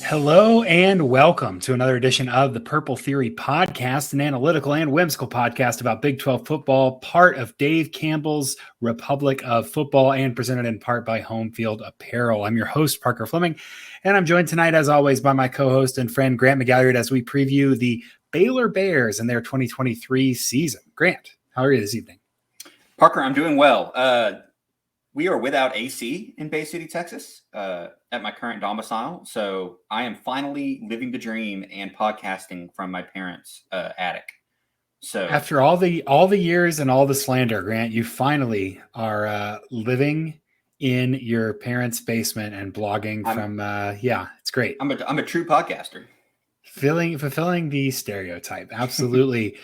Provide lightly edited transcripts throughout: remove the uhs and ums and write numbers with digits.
Hello and welcome to another edition of the Purple Theory Podcast, an analytical and whimsical podcast about Big 12 football, part of Dave Campbell's Republic of Football and presented in part by Home Field Apparel. I'm your host, Parker Fleming, and I'm joined tonight, as always, by my co-host and friend, Grant McGallard, as we preview the Baylor Bears and their 2023 season. Grant, how are you this evening? Parker, I'm doing well. We are without AC in Bay City, Texas, at my current domicile. So I am finally living the dream and podcasting from my parents' attic. So after all the years and all the slander, Grant, you finally are living in your parents' basement and blogging it's great. I'm a true podcaster. Fulfilling the stereotype. Absolutely.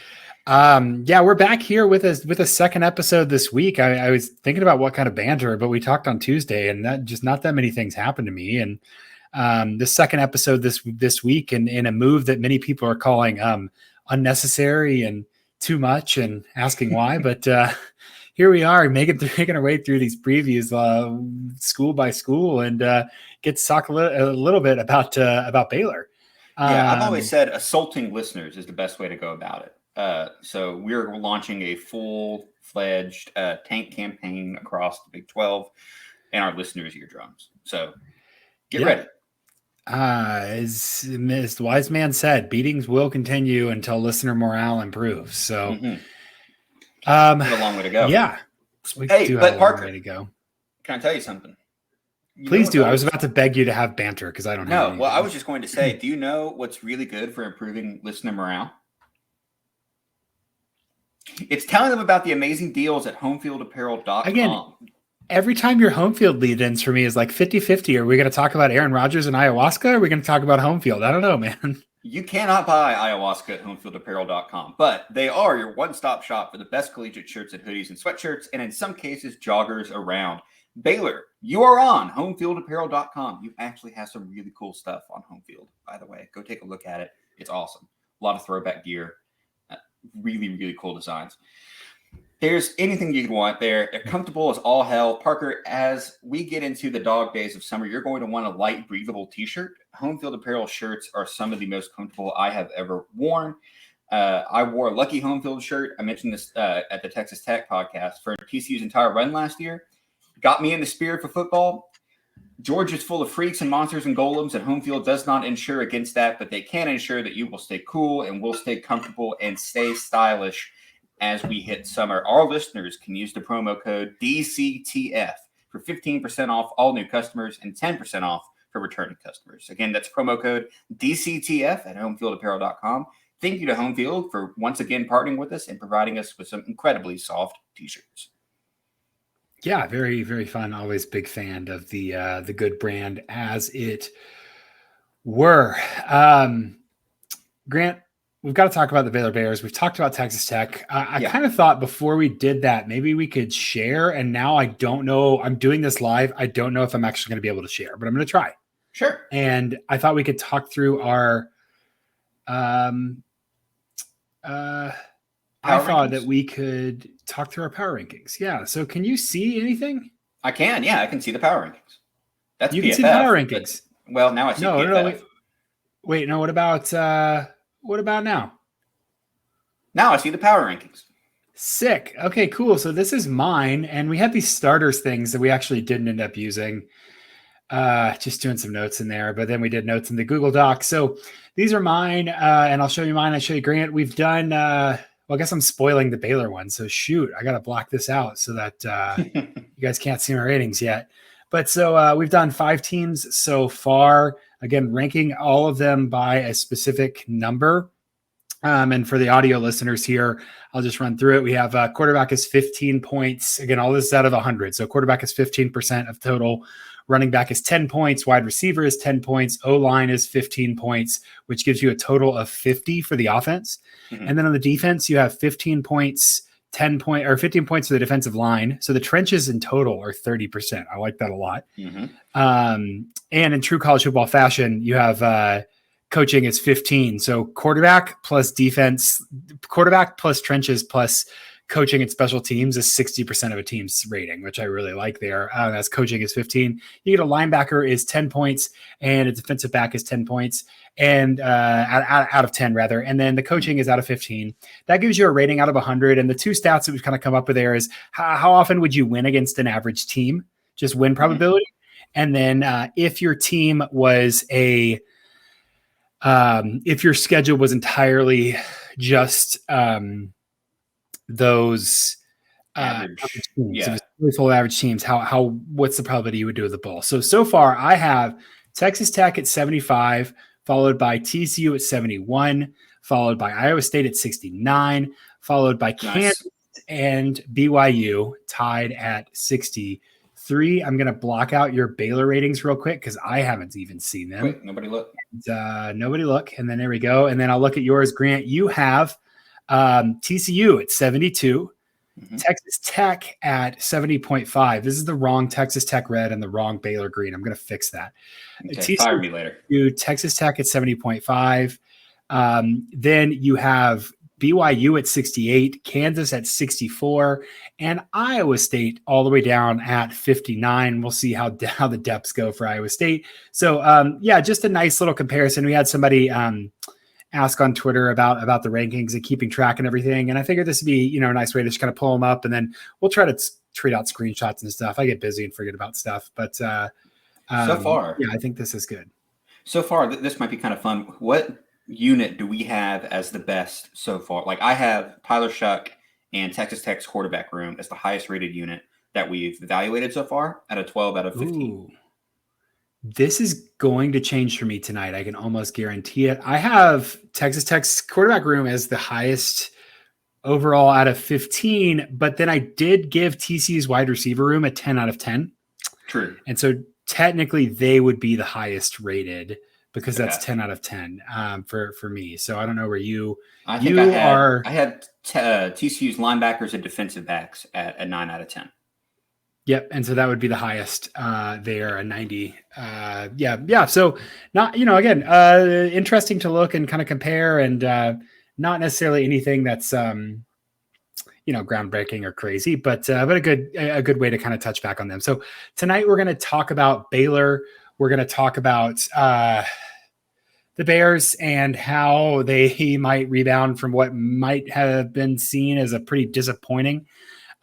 We're back here with a second episode this week. I was thinking about what kind of banter, but we talked on Tuesday and that just not that many things happened to me. And the second episode this week in a move that many people are calling unnecessary and too much and asking why. But here we are making our way through these previews school by school and get to talk a little bit about Baylor. I've always said assaulting listeners is the best way to go about it. So we're launching a full-fledged tank campaign across the Big 12 and our listeners' eardrums. So get ready. As the wise man said, beatings will continue until listener morale improves. So, a long way to go. Yeah. But Parker, way to go. Can I tell you something? Please do. I was about to beg you to have banter because I don't know. No, well, I was just going to say, do you know what's really good for improving listener morale? It's telling them about the amazing deals at homefieldapparel.com. Again, every time your home field lead-ins for me is like 50-50. Are we going to talk about Aaron Rodgers and ayahuasca? Or are we going to talk about home field? I don't know, man. You cannot buy ayahuasca at homefieldapparel.com, but they are your one-stop shop for the best collegiate shirts and hoodies and sweatshirts, and in some cases, joggers around. Baylor, you are on homefieldapparel.com. You actually have some really cool stuff on Home Field, by the way. Go take a look at it. It's awesome. A lot of throwback gear. Really, really cool designs. There's anything you want there. They're comfortable as all hell. Parker, as we get into the dog days of summer, you're going to want a light, breathable t-shirt. Home Field Apparel shirts are some of the most comfortable I have ever worn. I wore a Lucky Home Field shirt. I mentioned this at the Texas Tech podcast for TCU's entire run last year. Got me in the spirit for football. Georgia's full of freaks and monsters and golems, and Home Field does not insure against that, but they can ensure that you will stay cool and will stay comfortable and stay stylish as we hit summer. Our listeners can use the promo code DCTF for 15% off all new customers and 10% off for returning customers. Again, that's promo code DCTF at homefieldapparel.com. Thank you to Home Field for once again partnering with us and providing us with some incredibly soft t-shirts. Yeah, very, very fun. Always big fan of the good brand as it were. Grant, we've got to talk about the Baylor Bears. We've talked about Texas Tech. I kind of thought before we did that, maybe we could share. And now I don't know. I'm doing this live. I don't know if I'm actually going to be able to share, but I'm going to try. Sure. And I thought we could talk through our I thought that we could talk through our power rankings. Yeah. So can you see anything? I can. Yeah, I can see the power rankings. That's you PFF, can see the power rankings. Well, now I see PFF. No. Wait. No. What about now? Now I see the power rankings. Sick. Okay. Cool. So this is mine, and we had these starters things that we actually didn't end up using. Just doing some notes in there, but then we did notes in the Google Doc. So these are mine, and I'll show you mine. I'll show you Grant. We've done. Well, I guess I'm spoiling the Baylor one. So shoot, I got to block this out so that you guys can't see my ratings yet. But so we've done 5 teams so far. Again, ranking all of them by a specific number. And for the audio listeners here, I'll just run through it. We have quarterback is 15 points. Again, all this is out of 100. So quarterback is 15% of total. Running back is 10 points. Wide receiver is 10 points. O-line is 15 points, which gives you a total of 50 for the offense. Mm-hmm. And then on the defense, you have 15 points, 15 points for the defensive line. So the trenches in total are 30%. I like that a lot. Mm-hmm. And in true college football fashion, you have coaching is 15. So quarterback plus defense, quarterback plus trenches plus coaching and special teams is 60% of a team's rating, which I really like there. As coaching is 15. You get a linebacker is 10 points and a defensive back is 10 points and out of 10 rather. And then the coaching is out of 15. That gives you a rating out of 100. And the two stats that we've kind of come up with there is how often would you win against an average team? Just win probability. And then if your team was if your schedule was entirely just those average teams, if it's really full of average teams, what's the probability you would do with the bowl? So far I have Texas Tech at 75, followed by TCU at 71, followed by Iowa State at 69, followed by Kansas and BYU tied at 63. I'm going to block out your Baylor ratings real quick because I haven't even seen them. Wait, nobody look. Nobody look. And then there we go. And then I'll look at yours, Grant. You have TCU at 72, Texas Tech at 70.5. This is the wrong Texas Tech red and the wrong Baylor green. I'm going to fix that. Okay, fire me later. Texas Tech at 70.5. Then you have BYU at 68, Kansas at 64, and Iowa State all the way down at 59. We'll see how the depths go for Iowa State. So, just a nice little comparison. We had somebody ask on Twitter about the rankings and keeping track and everything, and I figured this would be a nice way to just kind of pull them up, and then we'll try to tweet out screenshots and stuff. I get busy and forget about stuff, but so far, I think this is good. So far, this might be kind of fun. What unit do we have as the best so far? Like I have Tyler Shuck and Texas Tech's quarterback room as the highest rated unit that we've evaluated so far at a 12 out of 15. Ooh. This is going to change for me tonight. I can almost guarantee it. I have Texas Tech's quarterback room as the highest overall out of 15, but then I did give TCU's wide receiver room a 10 out of 10. True. And so technically they would be the highest rated because that's 10 out of 10 for me. So I don't know where you I had TCU's linebackers and defensive backs at 9 out of 10. Yep. And so that would be the highest there, a 90. So not, again, interesting to look and kind of compare and not necessarily anything that's, groundbreaking or crazy, but a good way to kind of touch back on them. So tonight we're going to talk about Baylor. We're going to talk about the Bears and how they might rebound from what might have been seen as a pretty disappointing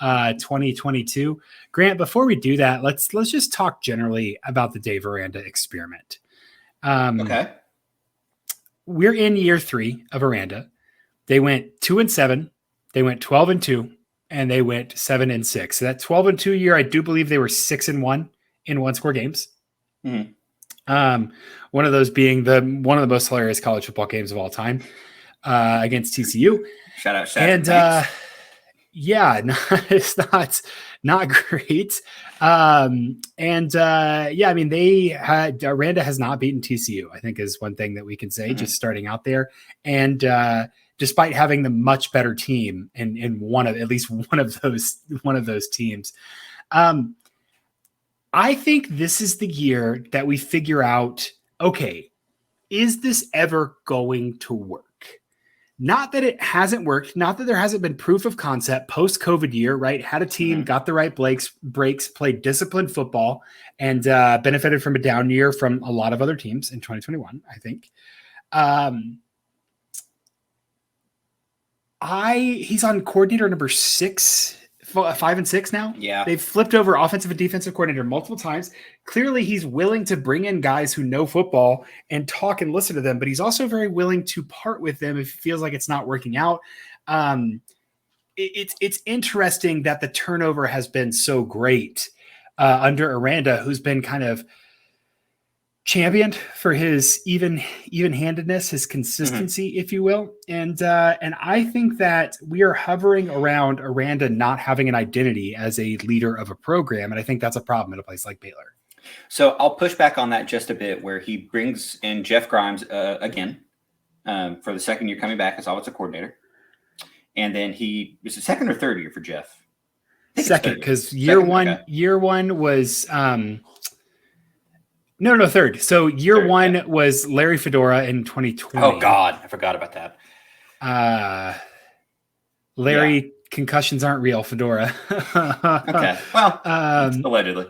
2022. Grant, before we do that, let's just talk generally about the Dave Aranda experiment. Okay. We're in year 3 of Aranda. They went 2-7, they went 12-2, and they went 7-6. So that 12-2 year, I do believe they were 6-1 in one-score games. Mm-hmm. One of those being one of the most hilarious college football games of all time against TCU. Shout out. And it's not great. Aranda has not beaten TCU, I think is one thing that we can say just starting out there. And despite having the much better team in at least one of those teams, I think this is the year that we figure out, okay, is this ever going to work? Not that it hasn't worked, not that there hasn't been proof of concept post-COVID year, right? Had a team, got the right breaks, played disciplined football, and benefited from a down year from a lot of other teams in 2021, I think. He's on coordinator number 5 and 6 now. Yeah. They've flipped over offensive and defensive coordinator multiple times. Clearly he's willing to bring in guys who know football and talk and listen to them, but he's also very willing to part with them if he feels like it's not working out. It's interesting that the turnover has been so great under Aranda, who's been kind of championed for his even-handedness, his consistency, if you will. And I think that we are hovering around Aranda not having an identity as a leader of a program. And I think that's a problem at a place like Baylor. So I'll push back on that just a bit, where he brings in Jeff Grimes again for the second year coming back as offensive coordinator. And then was it second or third year for Jeff? Second, because year one was No, third. So year one was Larry Fedora in 2020. Oh God, I forgot about that. Larry concussions aren't real, Fedora. Okay. Well, allegedly.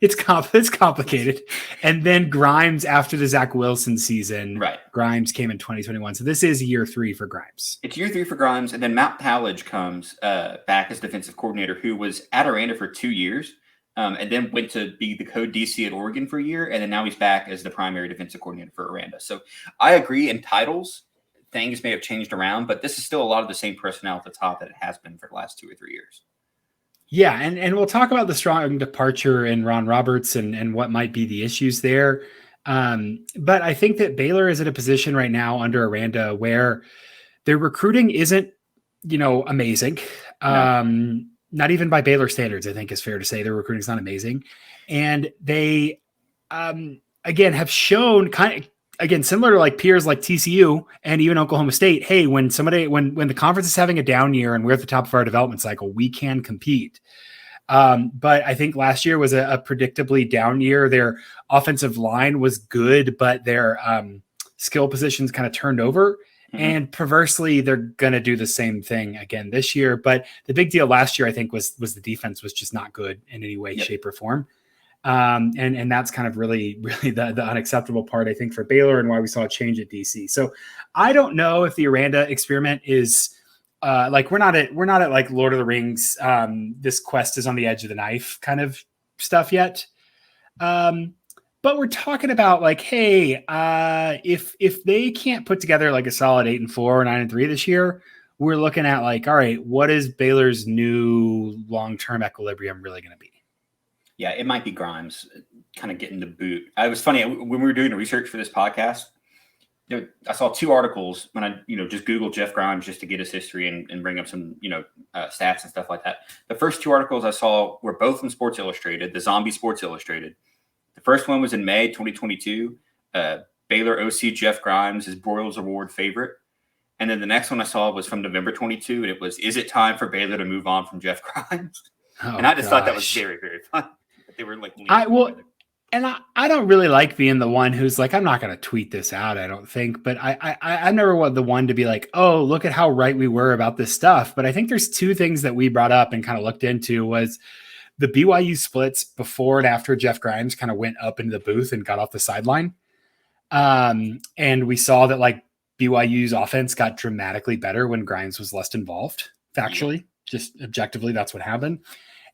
It's complicated. And then Grimes after the Zach Wilson season. Right. Grimes came in 2021. So this is year 3 for Grimes. It's year 3 for Grimes. And then Matt Pallage comes back as defensive coordinator, who was at Aranda for 2 years. And then went to be the co-DC at Oregon for a year. And then now he's back as the primary defensive coordinator for Aranda. So I agree, in titles, things may have changed around, but this is still a lot of the same personnel at the top that it has been for the last 2 or 3 years. Yeah, and we'll talk about the strong departure in Ron Roberts and what might be the issues there. But I think that Baylor is at a position right now under Aranda where their recruiting isn't, amazing. No. Not even by Baylor standards, I think is fair to say. Their recruiting is not amazing. And they, again, have shown similar to like peers like TCU and even Oklahoma State, hey, when the conference is having a down year and we're at the top of our development cycle, we can compete. But I think last year was a predictably down year. Their offensive line was good, but their skill positions kind of turned over. Mm-hmm. And perversely, they're going to do the same thing again this year. But the big deal last year, I think, was the defense was just not good in any way, shape, or form. And that's kind of really the unacceptable part, I think, for Baylor and why we saw a change at DC. So I don't know if the Aranda experiment is we're not at like Lord of the Rings. This quest is on the edge of the knife kind of stuff yet. But we're talking about like, hey, if they can't put together like a solid 8-4 or 9-3 this year, we're looking at like, all right, what is Baylor's new long-term equilibrium really going to be? Yeah, it might be Grimes kind of getting the boot. It was funny when we were doing research for this podcast. I saw 2 articles when I, just Googled Jeff Grimes just to get his history and bring up some, stats and stuff like that. The first 2 articles I saw were both in Sports Illustrated, the Zombie Sports Illustrated. The first one was in May 2022. Baylor OC Jeff Grimes is Broyles Award favorite. And then the next one I saw was from November 22, and it was, is it time for Baylor to move on from Jeff Grimes? And I just thought that was very, very fun. They were like, I don't really like being the one who's like, I'm not going to tweet this out, I don't think, but I never was the one to be like, oh, look at how right we were about this stuff. But I think there's 2 things that we brought up and kind of looked into was the BYU splits before and after Jeff Grimes kind of went up into the booth and got off the sideline. And we saw that like BYU's offense got dramatically better when Grimes was less involved. Factually, just objectively, that's what happened.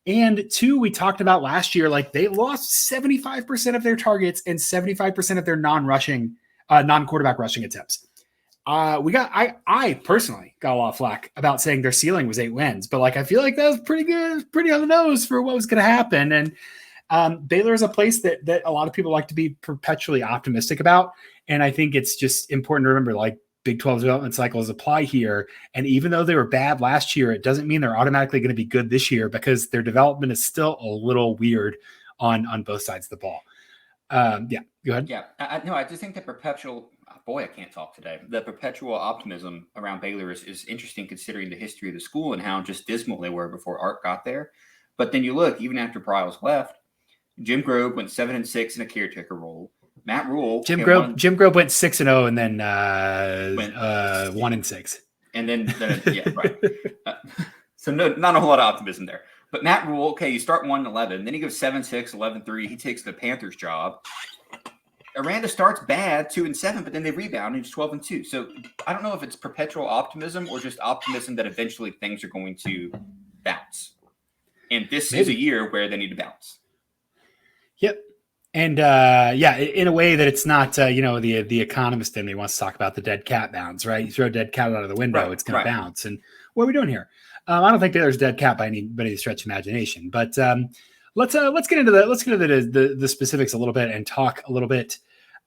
And 2, we talked about last year, like they lost 75% of their targets and 75% of their non-quarterback rushing attempts. I personally got a lot of flack about saying their ceiling was 8 wins, but like, I feel like that was pretty good, pretty on the nose for what was going to happen. And Baylor is a place that a lot of people like to be perpetually optimistic about. And I think it's just important to remember, like, Big 12 development cycles apply here. And even though they were bad last year, it doesn't mean they're automatically going to be good this year because their development is still a little weird on both sides of the ball. Yeah, go ahead. Yeah, I just think that I can't talk today. The perpetual optimism around Baylor is interesting considering the history of the school and how just dismal they were before Art got there. But then you look, even after Broyles left, Jim Grobe went 7-6 in a caretaker role. Matt Rule. Jim Grobe went 6-0 and then 1-6. And then yeah, right. So not a whole lot of optimism there. But Matt Rule, okay, you start 1-11, then he goes 7-6, 11-3. He takes the Panthers job. Aranda starts bad, 2-7, but then they rebound and it's 12-2. So I don't know if it's perpetual optimism or just optimism that eventually things are going to bounce. And this is a year where they need to bounce. Yep. And in a way that it's not, the economist in me wants to talk about the dead cat bounce, right? You throw a dead cat out of the window, right, it's going to bounce. And what are we doing here? I don't think there's a dead cat by any stretch of imagination, but let's get into the specifics a little bit and talk a little bit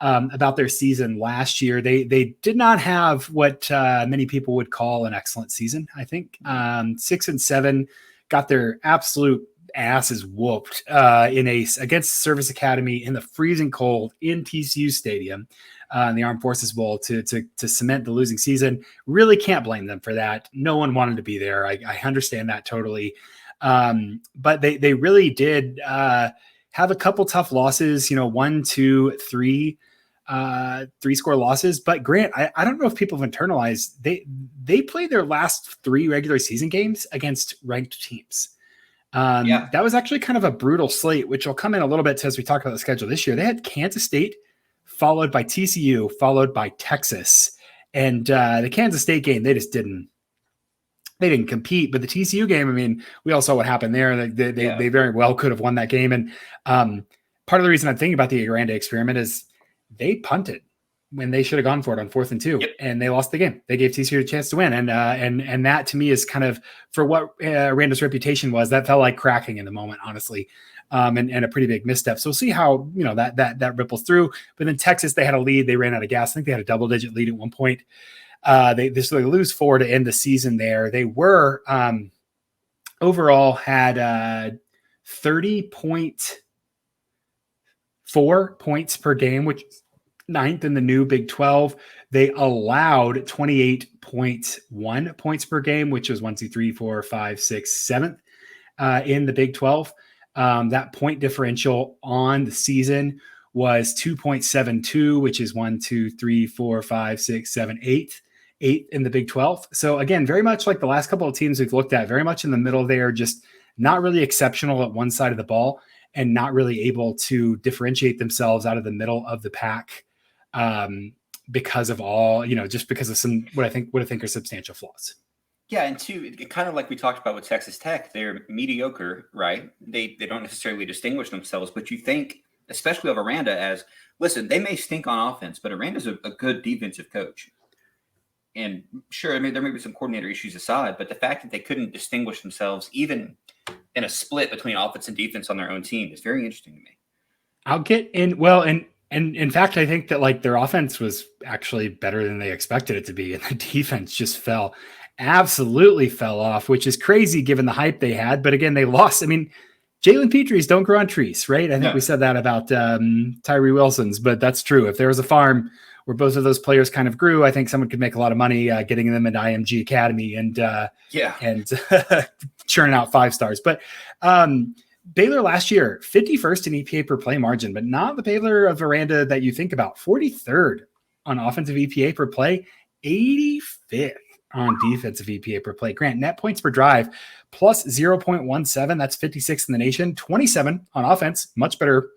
about their season last year. They did not have what many people would call an excellent season. I think 6-7, got their absolute asses whooped against Service Academy in the freezing cold in TCU Stadium in the Armed Forces Bowl to cement the losing season. Really can't blame them for that. No one wanted to be there. I understand that totally. But they really did have a couple tough losses, 1, 2, 3 3-score losses. But Grant, I don't know if people have internalized, they played their last 3 regular season games against ranked teams. That was actually kind of a brutal slate, which will come in a little bit as we talk about the schedule this year. They had Kansas State, followed by TCU, followed by Texas. And the Kansas State game, they didn't compete. But the TCU game, I mean, we all saw what happened there. They very well could have won that game. And part of the reason I'm thinking about the Aranda experiment is they punted when they should have gone for it on 4th and 2, and they lost the game. They gave TCU a chance to win. And that to me is kind of, for what Aranda's reputation was, that felt like cracking in the moment, honestly. And a pretty big misstep. So we'll see how, that ripples through. But then Texas, they had a lead. They ran out of gas. I think they had a double-digit lead at one point. They lose 4 to end the season there. They were overall had 30.4 points per game, which is 9th in the new Big 12. They allowed 28.1 points per game, which was 1, 2, 3, 4, 5, 6, 7th in the Big 12. That point differential on the season was 2.72, which is 1, 2, 3, 4, 5, 6, 7, 8 in the Big 12. So again, very much like the last couple of teams we've looked at, very much in the middle there, just not really exceptional at one side of the ball and not really able to differentiate themselves out of the middle of the pack because of all, just because of some, what I think are substantial flaws. Yeah, and two, kind of like we talked about with Texas Tech, they're mediocre, right? They don't necessarily distinguish themselves, but you think, especially of Aranda, as, listen, they may stink on offense, but Aranda's a good defensive coach. And sure, I mean, there may be some coordinator issues aside, but the fact that they couldn't distinguish themselves even in a split between offense and defense on their own team is very interesting to me. I'll get in. Well, and in fact, I think that like their offense was actually better than they expected it to be. And the defense just absolutely fell off, which is crazy given the hype they had. But again, they lost. I mean, Jalen Petries don't grow on trees, right? I think we said that about Tyree Wilson's, but that's true. If there was a farm where both of those players kind of grew, I think someone could make a lot of money getting them into IMG Academy and churning out 5 stars. But Baylor last year, 51st in EPA per play margin, but not the Baylor of Aranda that you think about. 43rd on offensive EPA per play, 85th on defensive EPA per play. Grant, net points per drive plus 0.17. That's 56th in the nation. 27 on offense, much better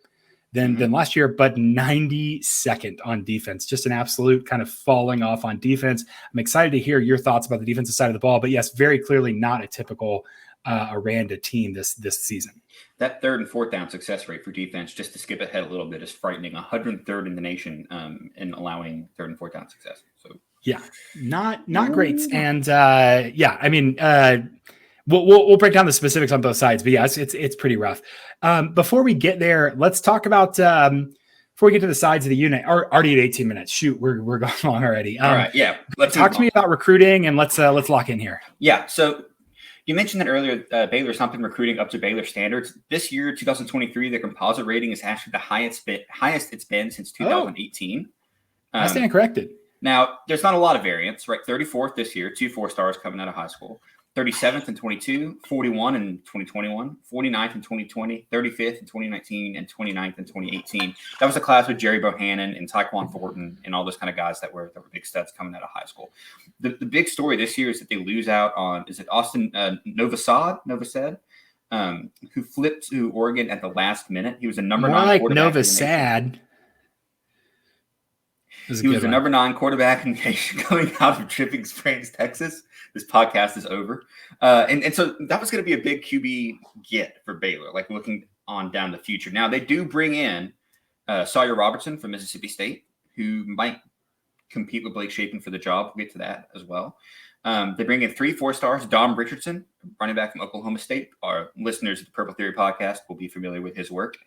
than last year, but 92nd on defense. Just an absolute kind of falling off on defense. I'm excited to hear your thoughts about the defensive side of the ball, but yes, very clearly not a typical Aranda team this season. That 3rd and 4th down success rate for defense, just to skip ahead a little bit, is frightening. 103rd in the nation in allowing 3rd and 4th down success. So yeah, not great. And I mean, we'll break down the specifics on both sides, but yeah, it's pretty rough. Before we get there, let's talk about before we get to the sides of the unit. Already at 18 minutes. Shoot, we're going long already. All right, yeah. Let's talk to me about recruiting, and let's lock in here. Yeah. So you mentioned that earlier. Baylor's not been recruiting up to Baylor standards this year. 2023, the composite rating is actually the highest it's been since 2018. I stand corrected. Now, there's not a lot of variance, right? 34th this year, 2 4-stars coming out of high school. 37th in 22, 41 in 2021, 49th in 2020, 35th in 2019, and 29th in 2018. That was a class with Jerry Bohannon and Tyquan Thornton and all those kind of guys that were big studs coming out of high school. The big story this year is that they lose out on, is it Austin Novosad, who flipped to Oregon at the last minute. He was a number 9 quarterback. Novosad. He was the number 9 quarterback in the nation coming out of Dripping Springs, Texas. This podcast is over. And so that was going to be a big QB get for Baylor, like looking on down the future. Now, they do bring in Sawyer Robertson from Mississippi State, who might compete with Blake Shapen for the job. We'll get to that as well. They bring in 3 4-stars, Dom Richardson, running back from Oklahoma State. Our listeners of the Purple Theory podcast will be familiar with his work.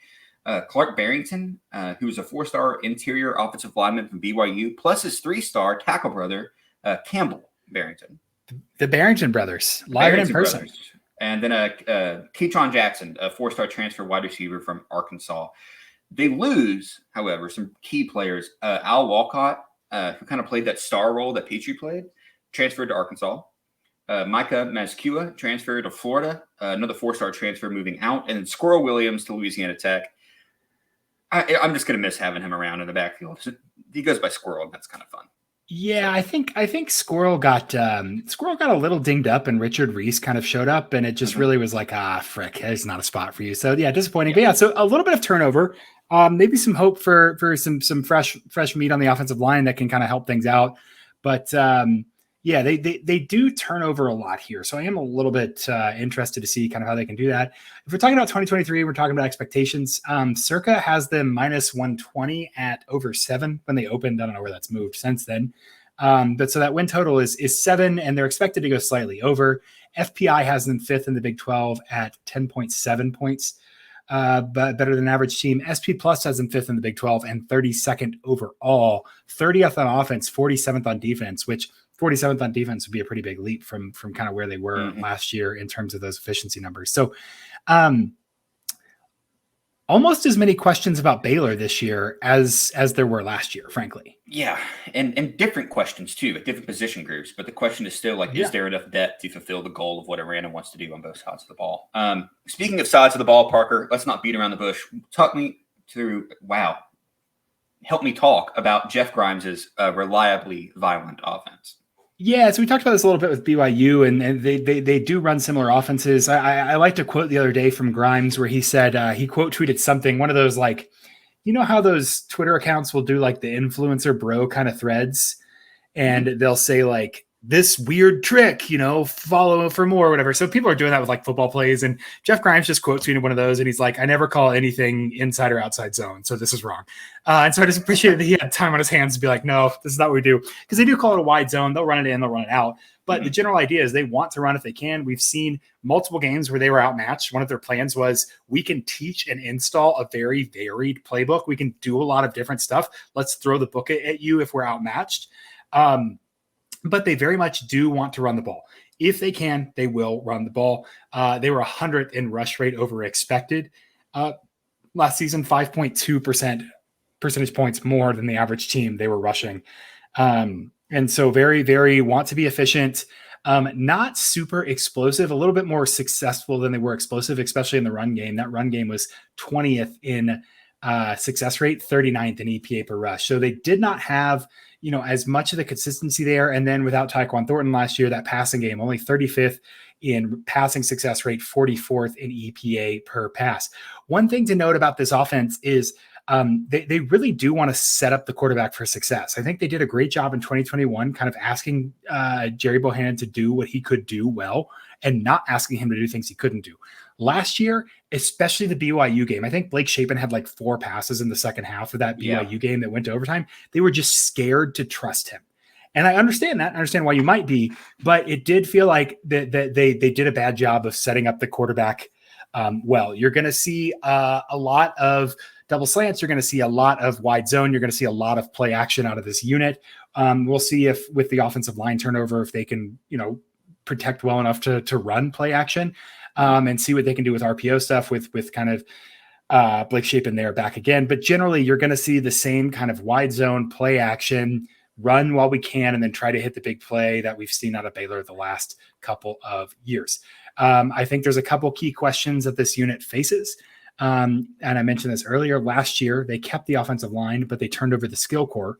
Clark Barrington, who was a 4-star interior offensive lineman from BYU, plus his 3-star tackle brother, Campbell Barrington. The Barrington brothers, live and in person. Brothers. And then Keatron Jackson, a 4-star transfer wide receiver from Arkansas. They lose, however, some key players. Al Walcott, who kind of played that star role that Petrie played, transferred to Arkansas. Micah Mazkua transferred to Florida, another 4-star transfer moving out. And then Squirrel Williams to Louisiana Tech. I'm just going to miss having him around in the backfield. he goes by Squirrel, and that's kind of fun. Yeah, I think Squirrel got a little dinged up, and Richard Reese kind of showed up, and it just really was like, frick, it's not a spot for you. So yeah, disappointing. But yeah, so a little bit of turnover, maybe some hope for some fresh meat on the offensive line that can kind of help things out. But yeah, they do turn over a lot here. So I am a little bit interested to see kind of how they can do that. If we're talking about 2023, we're talking about expectations. Circa has them minus 120 at over 7 when they opened. I don't know where that's moved since then. But so that win total is 7, and they're expected to go slightly over. FPI has them 5th in the Big 12 at 10.7 points, but better than average team. SP Plus has them 5th in the Big 12 and 32nd overall, 30th on offense, 47th on defense, which 47th on defense would be a pretty big leap from kind of where they were last year in terms of those efficiency numbers. So almost as many questions about Baylor this year as there were last year, frankly. Yeah, and different questions too, at different position groups. But the question is still like, is there enough depth to fulfill the goal of what Aranda wants to do on both sides of the ball? Speaking of sides of the ball, Parker, let's not beat around the bush. Talk me through, help me talk about Jeff Grimes's reliably violent offense. Yeah, so we talked about this a little bit with BYU, and they do run similar offenses. I liked a quote the other day from Grimes where he said he quote tweeted something, one of those like, you know how those Twitter accounts will do like the influencer bro kind of threads, and they'll say like, this weird trick, follow for more or whatever. So people are doing that with like football plays, and Jeff Grimes just quote tweeted one of those, and he's like, I never call anything inside or outside zone, so this is wrong. And so I just appreciated that he had time on his hands to be like, no, this is not what we do, because they do call it a wide zone. They'll run it in, they'll run it out. But the general idea is they want to run if they can. We've seen multiple games where they were outmatched. One of their plans was, we can teach and install a very varied playbook. We can do a lot of different stuff. Let's throw the book at you if we're outmatched. But they very much do want to run the ball. If they can, they will run the ball. They were 100th in rush rate over expected last season, 5.2% percentage points more than the average team they were rushing. And so very, very want to be efficient, not super explosive, a little bit more successful than they were explosive, especially in the run game. That run game was 20th in success rate, 39th in EPA per rush. So they did not have as much of the consistency there. And then without Tyquan Thornton last year, that passing game, only 35th in passing success rate, 44th in EPA per pass. One thing to note about this offense is they really do want to set up the quarterback for success. I think they did a great job in 2021, kind of asking Jerry Bohannon to do what he could do well and not asking him to do things he couldn't do. Last year, especially the BYU game, I think Blake Shapen had like 4 passes in the second half of that BYU game that went to overtime. They were just scared to trust him. And I understand that. I understand why you might be, but it did feel like that they did a bad job of setting up the quarterback well. You're going to see a lot of double slants. You're going to see a lot of wide zone. You're going to see a lot of play action out of this unit. We'll see if with the offensive line turnover, if they can, protect well enough to run play action. And see what they can do with RPO stuff with kind of Blake Shapen there back again. But generally, you're going to see the same kind of wide zone play action, run while we can, and then try to hit the big play that we've seen out of Baylor the last couple of years. I think there's a couple key questions that this unit faces. And I mentioned this earlier. Last year, they kept the offensive line, but they turned over the skill core.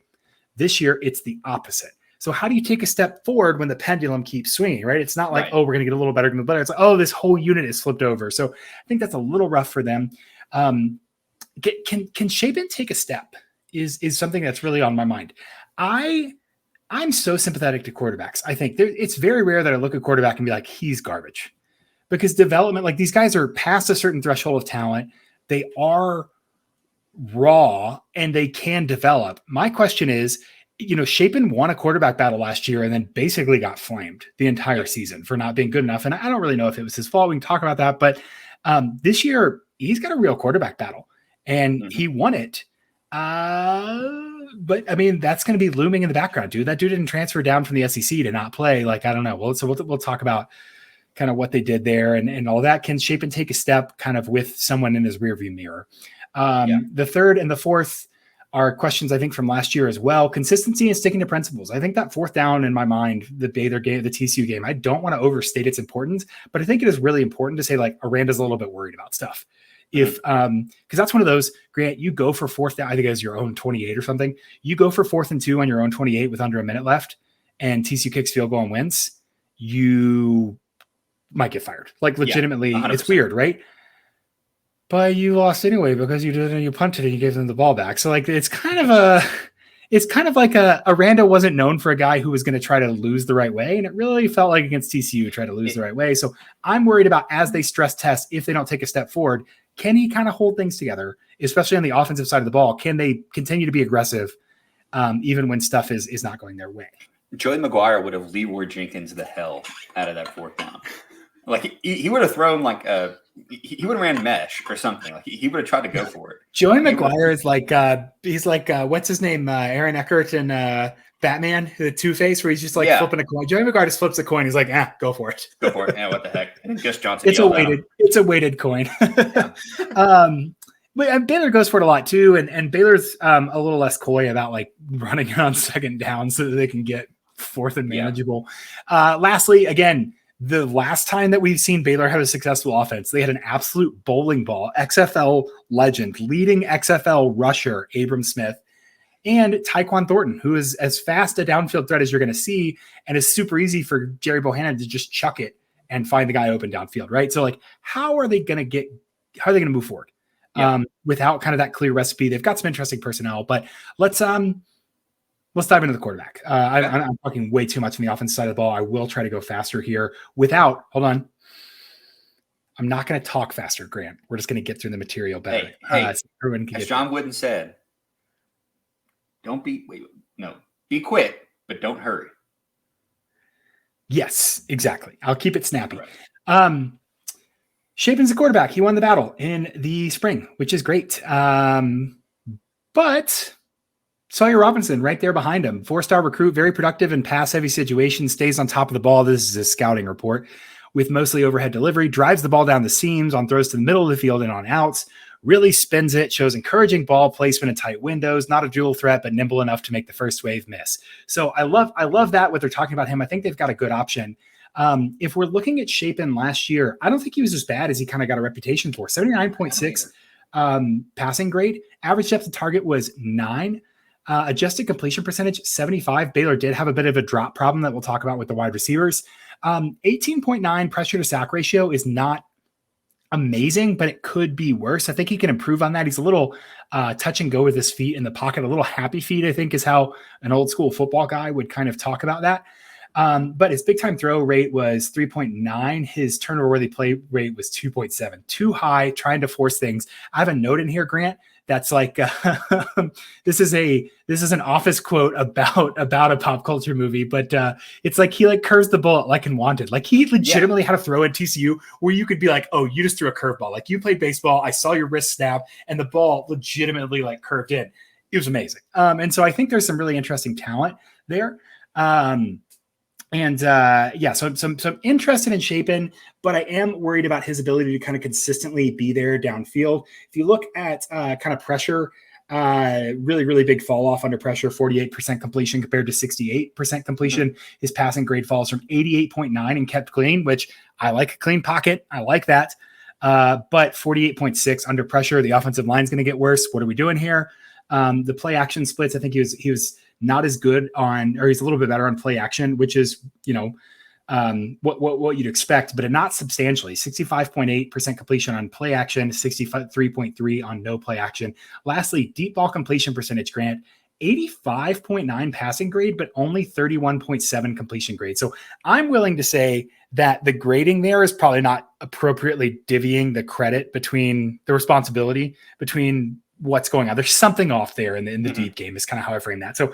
This year, it's the opposite. So how do you take a step forward when the pendulum keeps swinging, right? It's not like, oh, we're going to get a little better. It's like, oh, this whole unit is flipped over. So I think that's a little rough for them. Can Shapen take a step is something that's really on my mind. I'm so sympathetic to quarterbacks. I think it's very rare that I look at quarterback and be like, he's garbage. Because development, like these guys are past a certain threshold of talent. They are raw and they can develop. My question is, Shapen won a quarterback battle last year and then basically got flamed the entire season for not being good enough. And I don't really know if it was his fault. We can talk about that. But this year, he's got a real quarterback battle and he won it. But I mean, that's going to be looming in the background, dude. That dude didn't transfer down from the SEC to not play. Like, I don't know. Well, so we'll talk about kind of what they did there and all that. Can Shapen take a step kind of with someone in his rearview mirror? The third and the fourth are questions, I think, from last year as well. Consistency and sticking to principles. I think that 4th down in my mind, the Baylor game, the TCU game, I don't want to overstate its importance, but I think it is really important to say, like, Aranda's a little bit worried about stuff. If because that's one of those, Grant, you go for fourth down, I think it was your own 28 or something. You go for 4th and 2 on your own 28 with under a minute left, and TCU kicks field goal and wins, you might get fired. Like legitimately, it's weird, right? But you lost anyway because you did, and you punted and you gave them the ball back. So like it's kind of like Aranda wasn't known for a guy who was going to try to lose the right way. And it really felt like against TCU try to lose the right way. So I'm worried about as they stress test, if they don't take a step forward, can he kind of hold things together, especially on the offensive side of the ball? Can they continue to be aggressive even when stuff is not going their way? Joey McGuire would have Leroy Jenkins the hell out of that 4th down. Like he would have thrown like he would have ran mesh or something. Like he would have tried to go for it. Joey McGuire is like he's like what's his name? Aaron Eckhart and Batman, the Two-Face, where he's just like flipping a coin. Joey McGuire just flips a coin. He's like, go for it. Go for it. Yeah, what the heck? And Gus Johnson. It's a weighted coin. But Baylor goes for it a lot too, and Baylor's a little less coy about like running it on 2nd down so that they can get 4th and manageable. Lastly, again, the last time that we've seen Baylor have a successful offense, they had an absolute bowling ball, XFL legend, leading XFL rusher, Abram Smith, and Tyquan Thornton, who is as fast a downfield threat as you're going to see, and is super easy for Jerry Bohannon to just chuck it and find the guy open downfield, right? So like, how are they going to move forward without kind of that clear recipe? They've got some interesting personnel, but let's dive into the quarterback. I'm talking way too much on the offensive side of the ball. I will try to go faster here hold on. I'm not going to talk faster, Grant. We're just going to get through the material better. Hey, so as John Wooden said, be quick, but don't hurry. Yes, exactly. I'll keep it snappy. Right. Shapen's the quarterback. He won the battle in the spring, which is great. But Sawyer Robinson right there behind him, 4-star recruit, very productive in pass-heavy situations, stays on top of the ball. This is a scouting report with mostly overhead delivery, drives the ball down the seams on throws to the middle of the field and on outs, really spins it, shows encouraging ball placement in tight windows, not a dual threat, but nimble enough to make the first wave miss. So I love that, what they're talking about him. I think they've got a good option. If we're looking at Shapen last year, I don't think he was as bad as he kind of got a reputation for. 79.6 passing grade. Average depth of target was 9. Adjusted completion percentage, 75. Baylor did have a bit of a drop problem that we'll talk about with the wide receivers. 18.9 pressure to sack ratio is not amazing, but it could be worse. I think he can improve on that. He's a little touch and go with his feet in the pocket, a little happy feet, I think is how an old school football guy would kind of talk about that. But his big time throw rate was 3.9. His turnover worthy play rate was 2.7. Too high, trying to force things. I have a note in here, Grant, that's like this is an office quote about a pop culture movie, but it's like he like curves the bullet like in Wanted. Like he legitimately had a throw at TCU where you could be like, oh, you just threw a curveball. Like you played baseball, I saw your wrist snap, and the ball legitimately like curved in. It was amazing. And so I think there's some really interesting talent there. So I'm interested in Shapen, but I am worried about his ability to kind of consistently be there downfield. If you look at kind of pressure, really, really big fall off under pressure, 48% completion compared to 68% completion. His passing grade falls from 88.9 and kept clean, which I like a clean pocket. I like that. But 48.6 under pressure. The offensive line is going to get worse. What are we doing here? The play action splits, I think he was not as good on, or he's a little bit better on play action, which is, what you'd expect, but not substantially. 65.8% completion on play action, 63.3 on no play action. Lastly, deep ball completion percentage, Grant, 85.9 passing grade, but only 31.7 completion grade. So I'm willing to say that the grading there is probably not appropriately divvying the credit between the responsibility between what's going on. There's something off there in the deep game is kind of how I frame that. So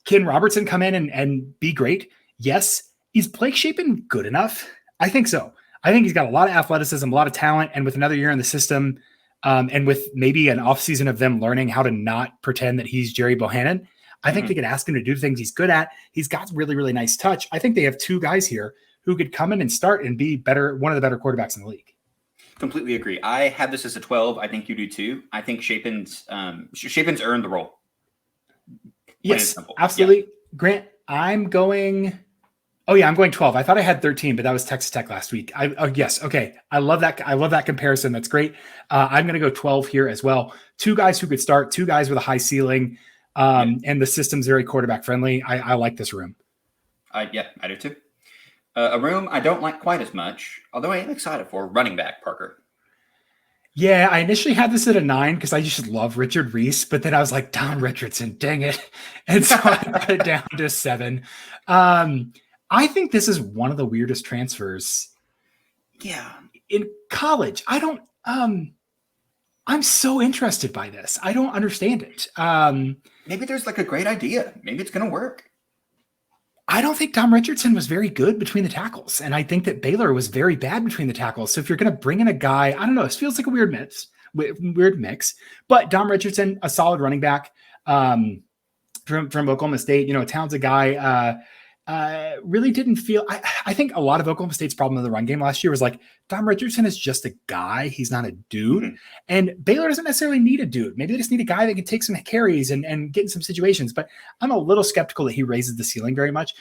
can Robertson come in and be great? Yes. Is Blake Shapen good enough? I think so. I think he's got a lot of athleticism, a lot of talent, and with another year in the system, and with maybe an offseason of them learning how to not pretend that he's Jerry Bohannon, I think they could ask him to do things he's good at. He's got really, really nice touch. I think they have two guys here who could come in and start and be better, one of the better quarterbacks in the league. Completely agree. I have this as a 12. I think you do too. I think Shapen's earned the role. Yes, absolutely. Yeah. Grant, I'm going Oh yeah, I'm going 12. I thought I had 13, but that was Texas Tech last week. Yes. Okay. I love that. I love that comparison. That's great. I'm going to go 12 here as well. Two guys who could start, two guys with a high ceiling. And the system's very quarterback friendly. I like this room. I do too. A room I don't like quite as much, although I am excited for running back Parker. Yeah, I initially had this at a 9 because I just love Richard Reese, but then I was like, Don Richardson, dang it. And so I got it down to 7. I think this is one of the weirdest transfers. Yeah. In college. I'm so interested by this. I don't understand it. Maybe there's like a great idea. Maybe it's going to work. I don't think Tom Richardson was very good between the tackles. And I think that Baylor was very bad between the tackles. So if you're going to bring in a guy, I don't know, it feels like a weird mix, but Dom Richardson, a solid running back from Oklahoma State, a talented guy, really didn't feel, I think a lot of Oklahoma State's problem in the run game last year was like, Dom Richardson is just a guy. He's not a dude. Mm-hmm. And Baylor doesn't necessarily need a dude. Maybe they just need a guy that can take some carries and get in some situations. But I'm a little skeptical that he raises the ceiling very much.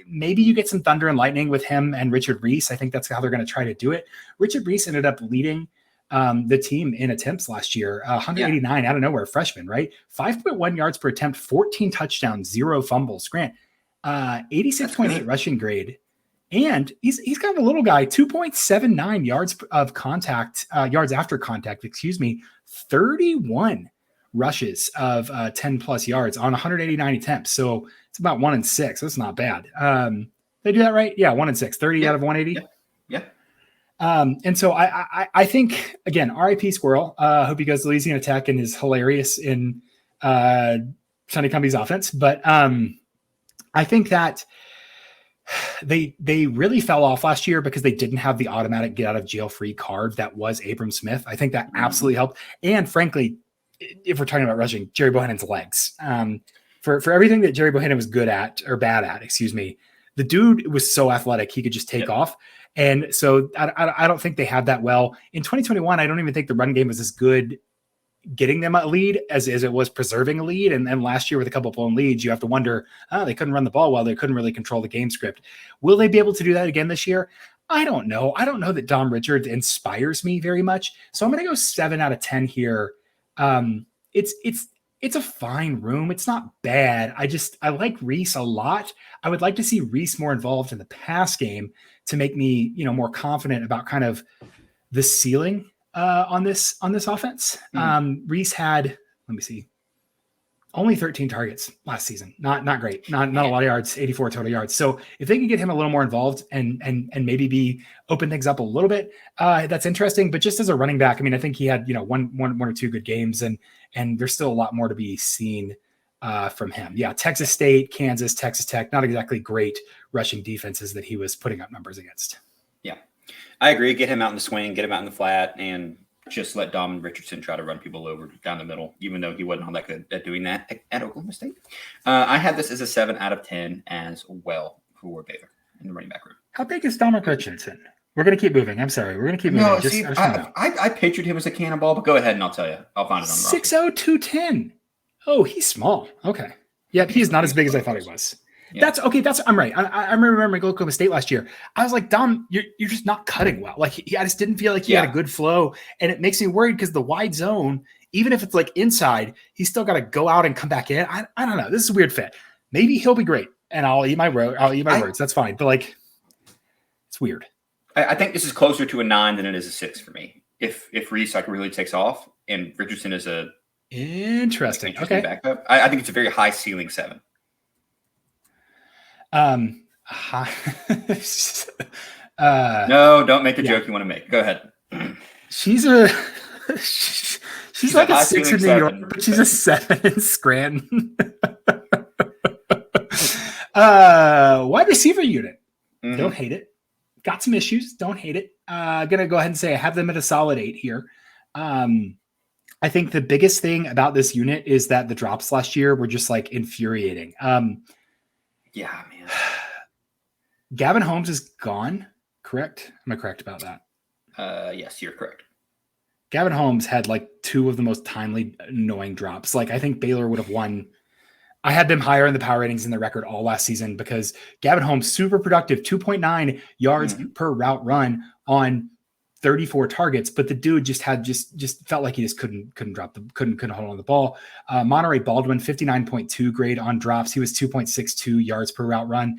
Maybe you get some thunder and lightning with him and Richard Reese. I think that's how they're going to try to do it. Richard Reese ended up leading the team in attempts last year, 189 out of nowhere, freshman, right? 5.1 yards per attempt, 14 touchdowns, 0 fumbles. Grant, 86.8 rushing grade. And he's kind of a little guy, 2.79 yards of contact, yards after contact, 31 rushes of 10 plus yards on 189 attempts. So it's about 1 in 6. That's not bad. They do that right? Yeah, 1 in 6, 30 out of 180. Yeah. And so I think, again, RIP Squirrel. Hope he goes to Louisiana Tech and is hilarious in Sonny Cumbie's offense. But I think that they really fell off last year because they didn't have the automatic get out of jail free card that was Abram Smith. I think that absolutely helped. And frankly, if we're talking about rushing, Jerry Bohannon's legs, for everything that Jerry Bohannon was good at or bad at, the dude was so athletic. He could just take off. And so I don't think they had that well in 2021. I don't even think the run game was as good getting them a lead as it was preserving a lead. And then last year with a couple of blown leads, you have to wonder, they couldn't run the ball well. They couldn't really control the game script. Will they be able to do that again this year? I don't know. I don't know that Dom Richards inspires me very much. So I'm going to go 7 out of 10 here. It's a fine room. It's not bad. I like Reese a lot. I would like to see Reese more involved in the pass game to make me, more confident about kind of the ceiling on this offense. Reese had, let me see, only 13 targets last season. Not great. Not a lot of yards, 84 total yards. So if they can get him a little more involved and maybe open things up a little bit, that's interesting. But just as a running back, I think he had, one or two good games and there's still a lot more to be seen from him. Yeah. Texas State, Kansas, Texas Tech, not exactly great rushing defenses that he was putting up numbers against. Yeah, I agree. Get him out in the swing, get him out in the flat, and just let Dom Richardson try to run people over down the middle, even though he wasn't all that good at doing that at Oklahoma State. I had this as a 7 out of 10 as well for Baylor in the running back room. How big is Dom Richardson? We're going to keep moving. I'm sorry. We're going to keep moving. No, see, I pictured him as a cannonball, but go ahead and I'll tell you. I'll find it on the 6'0", 210. Oh, he's small. Okay. Yep, he's not as big as I thought he was. Yeah. I'm right. I remember Oklahoma State last year. I was like, Dom, you're just not cutting well. Like I just didn't feel like he had a good flow. And it makes me worried because the wide zone, even if it's like inside, he's still got to go out and come back in. I don't know. This is a weird fit. Maybe he'll be great. And I'll eat my words. That's fine. But like, it's weird. I think this is closer to a 9 than it is a 6 for me. If Reese really takes off and Richardson is a interesting okay backup, I think it's a very high ceiling 7. No, don't make the joke you want to make. Go ahead. She's like a 6 in New York, but she's a 7 in Scranton. Wide receiver unit. Mm-hmm. Don't hate it. Got some issues. Don't hate it. Gonna go ahead and say I have them at a solid 8 here. I think the biggest thing about this unit is that the drops last year were just like infuriating. Yeah, man. Gavin Holmes is gone, correct? Am I correct about that? Yes, you're correct. Gavin Holmes had like 2 of the most timely, annoying drops. Like I think Baylor would have won I had them higher in the power ratings in the record all last season because Gavin Holmes, super productive, 2.9 yards per route run on 34 targets, but the dude just felt like he just couldn't hold on the ball. Monterey Baldwin, 59.2 grade on drops. He was 2.62 yards per route run.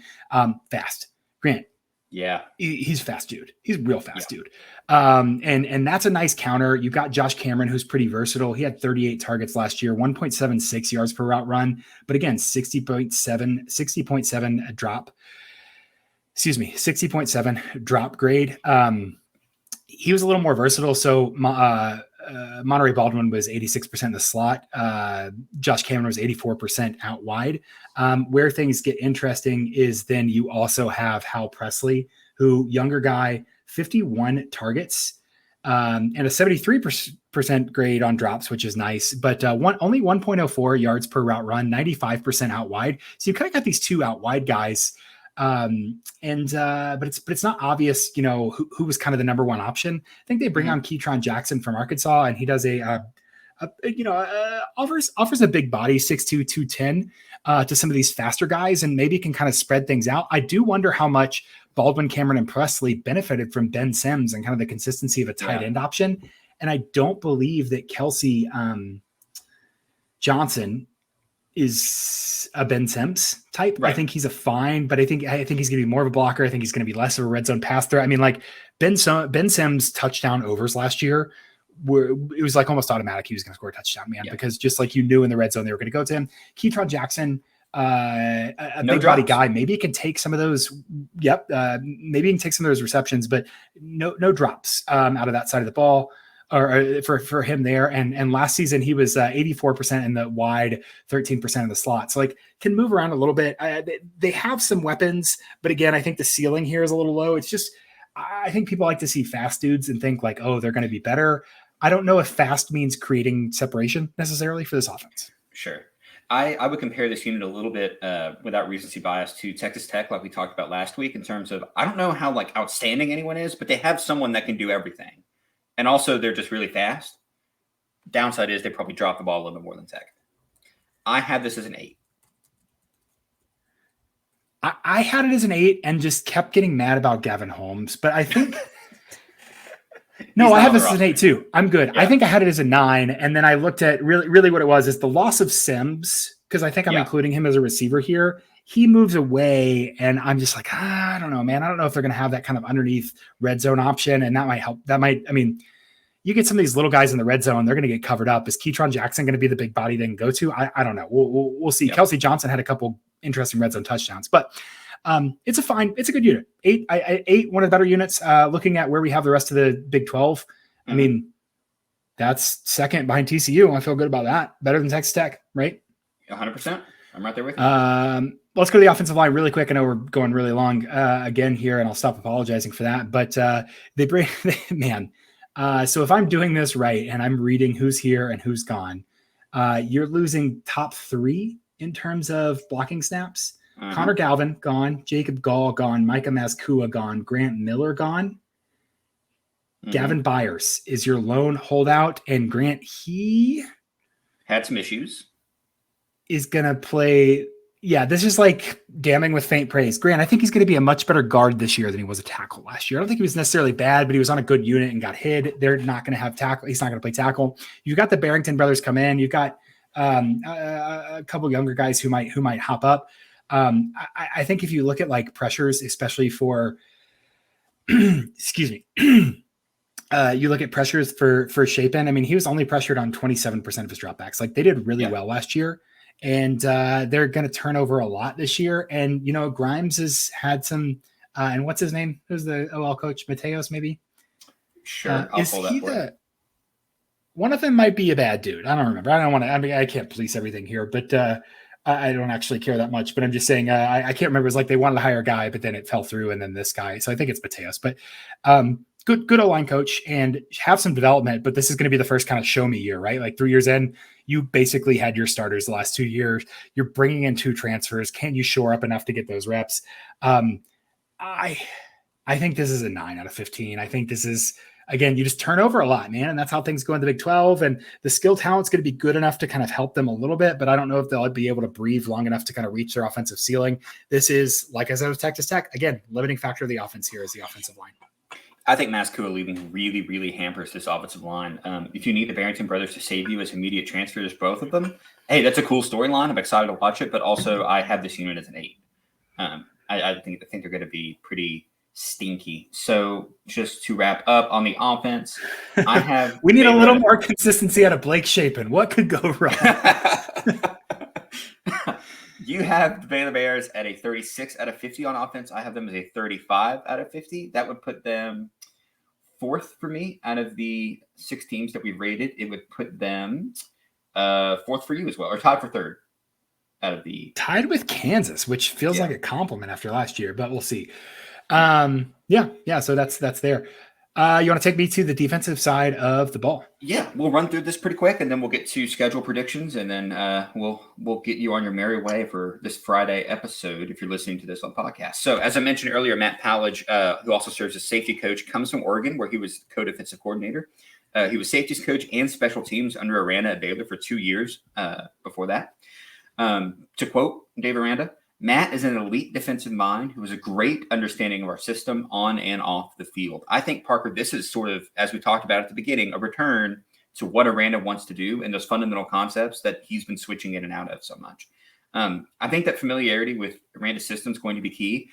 Fast. Grant. Yeah. He's fast dude. He's real fast dude. And that's a nice counter. You've got Josh Cameron, who's pretty versatile. He had 38 targets last year, 1.76 yards per route run, but again, 60.7 drop. Excuse me, 60.7 drop grade. He was a little more versatile. So Monterey Baldwin was 86% in the slot. Josh Cameron was 84% out wide. Where things get interesting is then you also have Hal Presley, who younger guy, 51 targets and a 73% grade on drops, which is nice, but only 1.04 yards per route run, 95% out wide. So you kind of got these two out wide guys. But it's not obvious, who was kind of the number one option. I think they bring on Keytron Jackson from Arkansas, and he does offers a big body, 6'2", 210 to some of these faster guys, and maybe can kind of spread things out. I do wonder how much Baldwin, Cameron, and Presley benefited from Ben Sims and kind of the consistency of a tight end option. And I don't believe that Kelsey Johnson is a Ben Sims type. Right. I think he's a fine, but I think he's going to be more of a blocker. I think he's going to be less of a red zone pass threat. I mean, like Ben Sims touchdown overs last year it was like almost automatic he was going to score a touchdown, man, because just like you knew in the red zone they were going to go to him. Keytron Jackson, a big body guy, maybe he can take some of those. Maybe he can take some of those receptions, but no drops out of that side of the ball. Or for him there. And last season he was 84% in the wide, 13% in the slot. So like can move around a little bit. They have some weapons, but again, I think the ceiling here is a little low. It's just, I think people like to see fast dudes and think like, oh, they're going to be better. I don't know if fast means creating separation necessarily for this offense. Sure. I would compare this unit a little bit without recency bias to Texas Tech, like we talked about last week, in terms of, I don't know how like outstanding anyone is, but they have someone that can do everything. And also, they're just really fast. Downside is they probably drop the ball a little bit more than Tech. I had this as an 8. I had it as an 8 and just kept getting mad about Gavin Holmes. But I think no, I have this as an 8 too. I'm good. Yeah. I think I had it as a 9, and then I looked at really what it was is the loss of Sims, because I think I'm including him as a receiver here. He moves away, and I'm just like, I don't know, man. I don't know if they're going to have that kind of underneath red zone option, and that might help. You get some of these little guys in the red zone, they're going to get covered up. Is Keytron Jackson going to be the big body they can go to? I don't know. We'll see. Yep. Kelsey Johnson had a couple interesting red zone touchdowns, but it's a good unit. 8, one of the better units. Looking at where we have the rest of the Big 12, I mean, that's second behind TCU. I feel good about that. Better than Texas Tech, right? 100%. I'm right there with you. Let's go to the offensive line really quick. I know we're going really long again here, and I'll stop apologizing for that. But they bring man. So if I'm doing this right and I'm reading who's here and who's gone, you're losing top 3 in terms of blocking snaps. Connor Galvin gone, Jacob Gall gone, Micah Mazkua gone, Grant Miller gone. Gavin Byers is your lone holdout, and Grant, he had some issues. Is going to play. Yeah, this is like damning with faint praise. Grant, I think he's going to be a much better guard this year than he was a tackle last year. I don't think he was necessarily bad, but he was on a good unit and got hit. They're not going to have tackle. He's not going to play tackle. You've got the Barrington brothers come in. You've got a couple younger guys who might hop up. I think if you look at like pressures, especially for, excuse me, you look at pressures for Shapen. I mean, he was only pressured on 27% of his dropbacks. Like they did really well last year. And they're going to turn over a lot this year. And, Grimes has had some, and what's his name? Who's the OL coach? Mateos, maybe? Sure. Is he one of them might be a bad dude. I don't remember. I can't police everything here, but I don't actually care that much. But I'm just saying, I can't remember. It's like they wanted to hire a guy, but then it fell through. And then this guy. So I think it's Mateos. But good O-line coach and have some development. But this is going to be the first kind of show me year, right? Like 3 years in, you basically had your starters the last 2 years. You're bringing in 2 transfers. Can you shore up enough to get those reps? I think this is a 9 out of 15. I think this is again, you just turn over a lot, man. And that's how things go in the Big 12. And the skill talent's going to be good enough to kind of help them a little bit, but I don't know if they'll be able to breathe long enough to kind of reach their offensive ceiling. This is, like I said, with Texas Tech, again, limiting factor of the offense here is the offensive line. I think Mascoa leaving really, really hampers this offensive line. If you need the Barrington brothers to save you as immediate transfers, both of them, hey, that's a cool storyline. I'm excited to watch it, but also I have this unit as an 8. I think they're going to be pretty stinky. So just to wrap up on the offense, I have we need a little more consistency out of Blake Shapen. What could go wrong? You have the Baylor Bears at a 36 out of 50 on offense. I have them as a 35 out of 50. That would put them 4th for me out of the 6 teams that we've rated. It would put them 4th for you as well, or tied for 3rd out of the. Tied with Kansas, which feels like a compliment after last year, but we'll see. Yeah. So that's there. You want to take me to the defensive side of the ball? Yeah, we'll run through this pretty quick, and then we'll get to schedule predictions, and then we'll get you on your merry way for this Friday episode if you're listening to this on podcast. So, as I mentioned earlier, Matt Powledge, who also serves as safety coach, comes from Oregon, where he was co-defensive coordinator. He was safeties coach and special teams under Aranda at Baylor for 2 years before that. To quote Dave Aranda, Matt is an elite defensive mind who has a great understanding of our system on and off the field. I think, Parker, this is sort of, as we talked about at the beginning, a return to what Aranda wants to do and those fundamental concepts that he's been switching in and out of so much. I think that familiarity with Aranda's system is going to be key.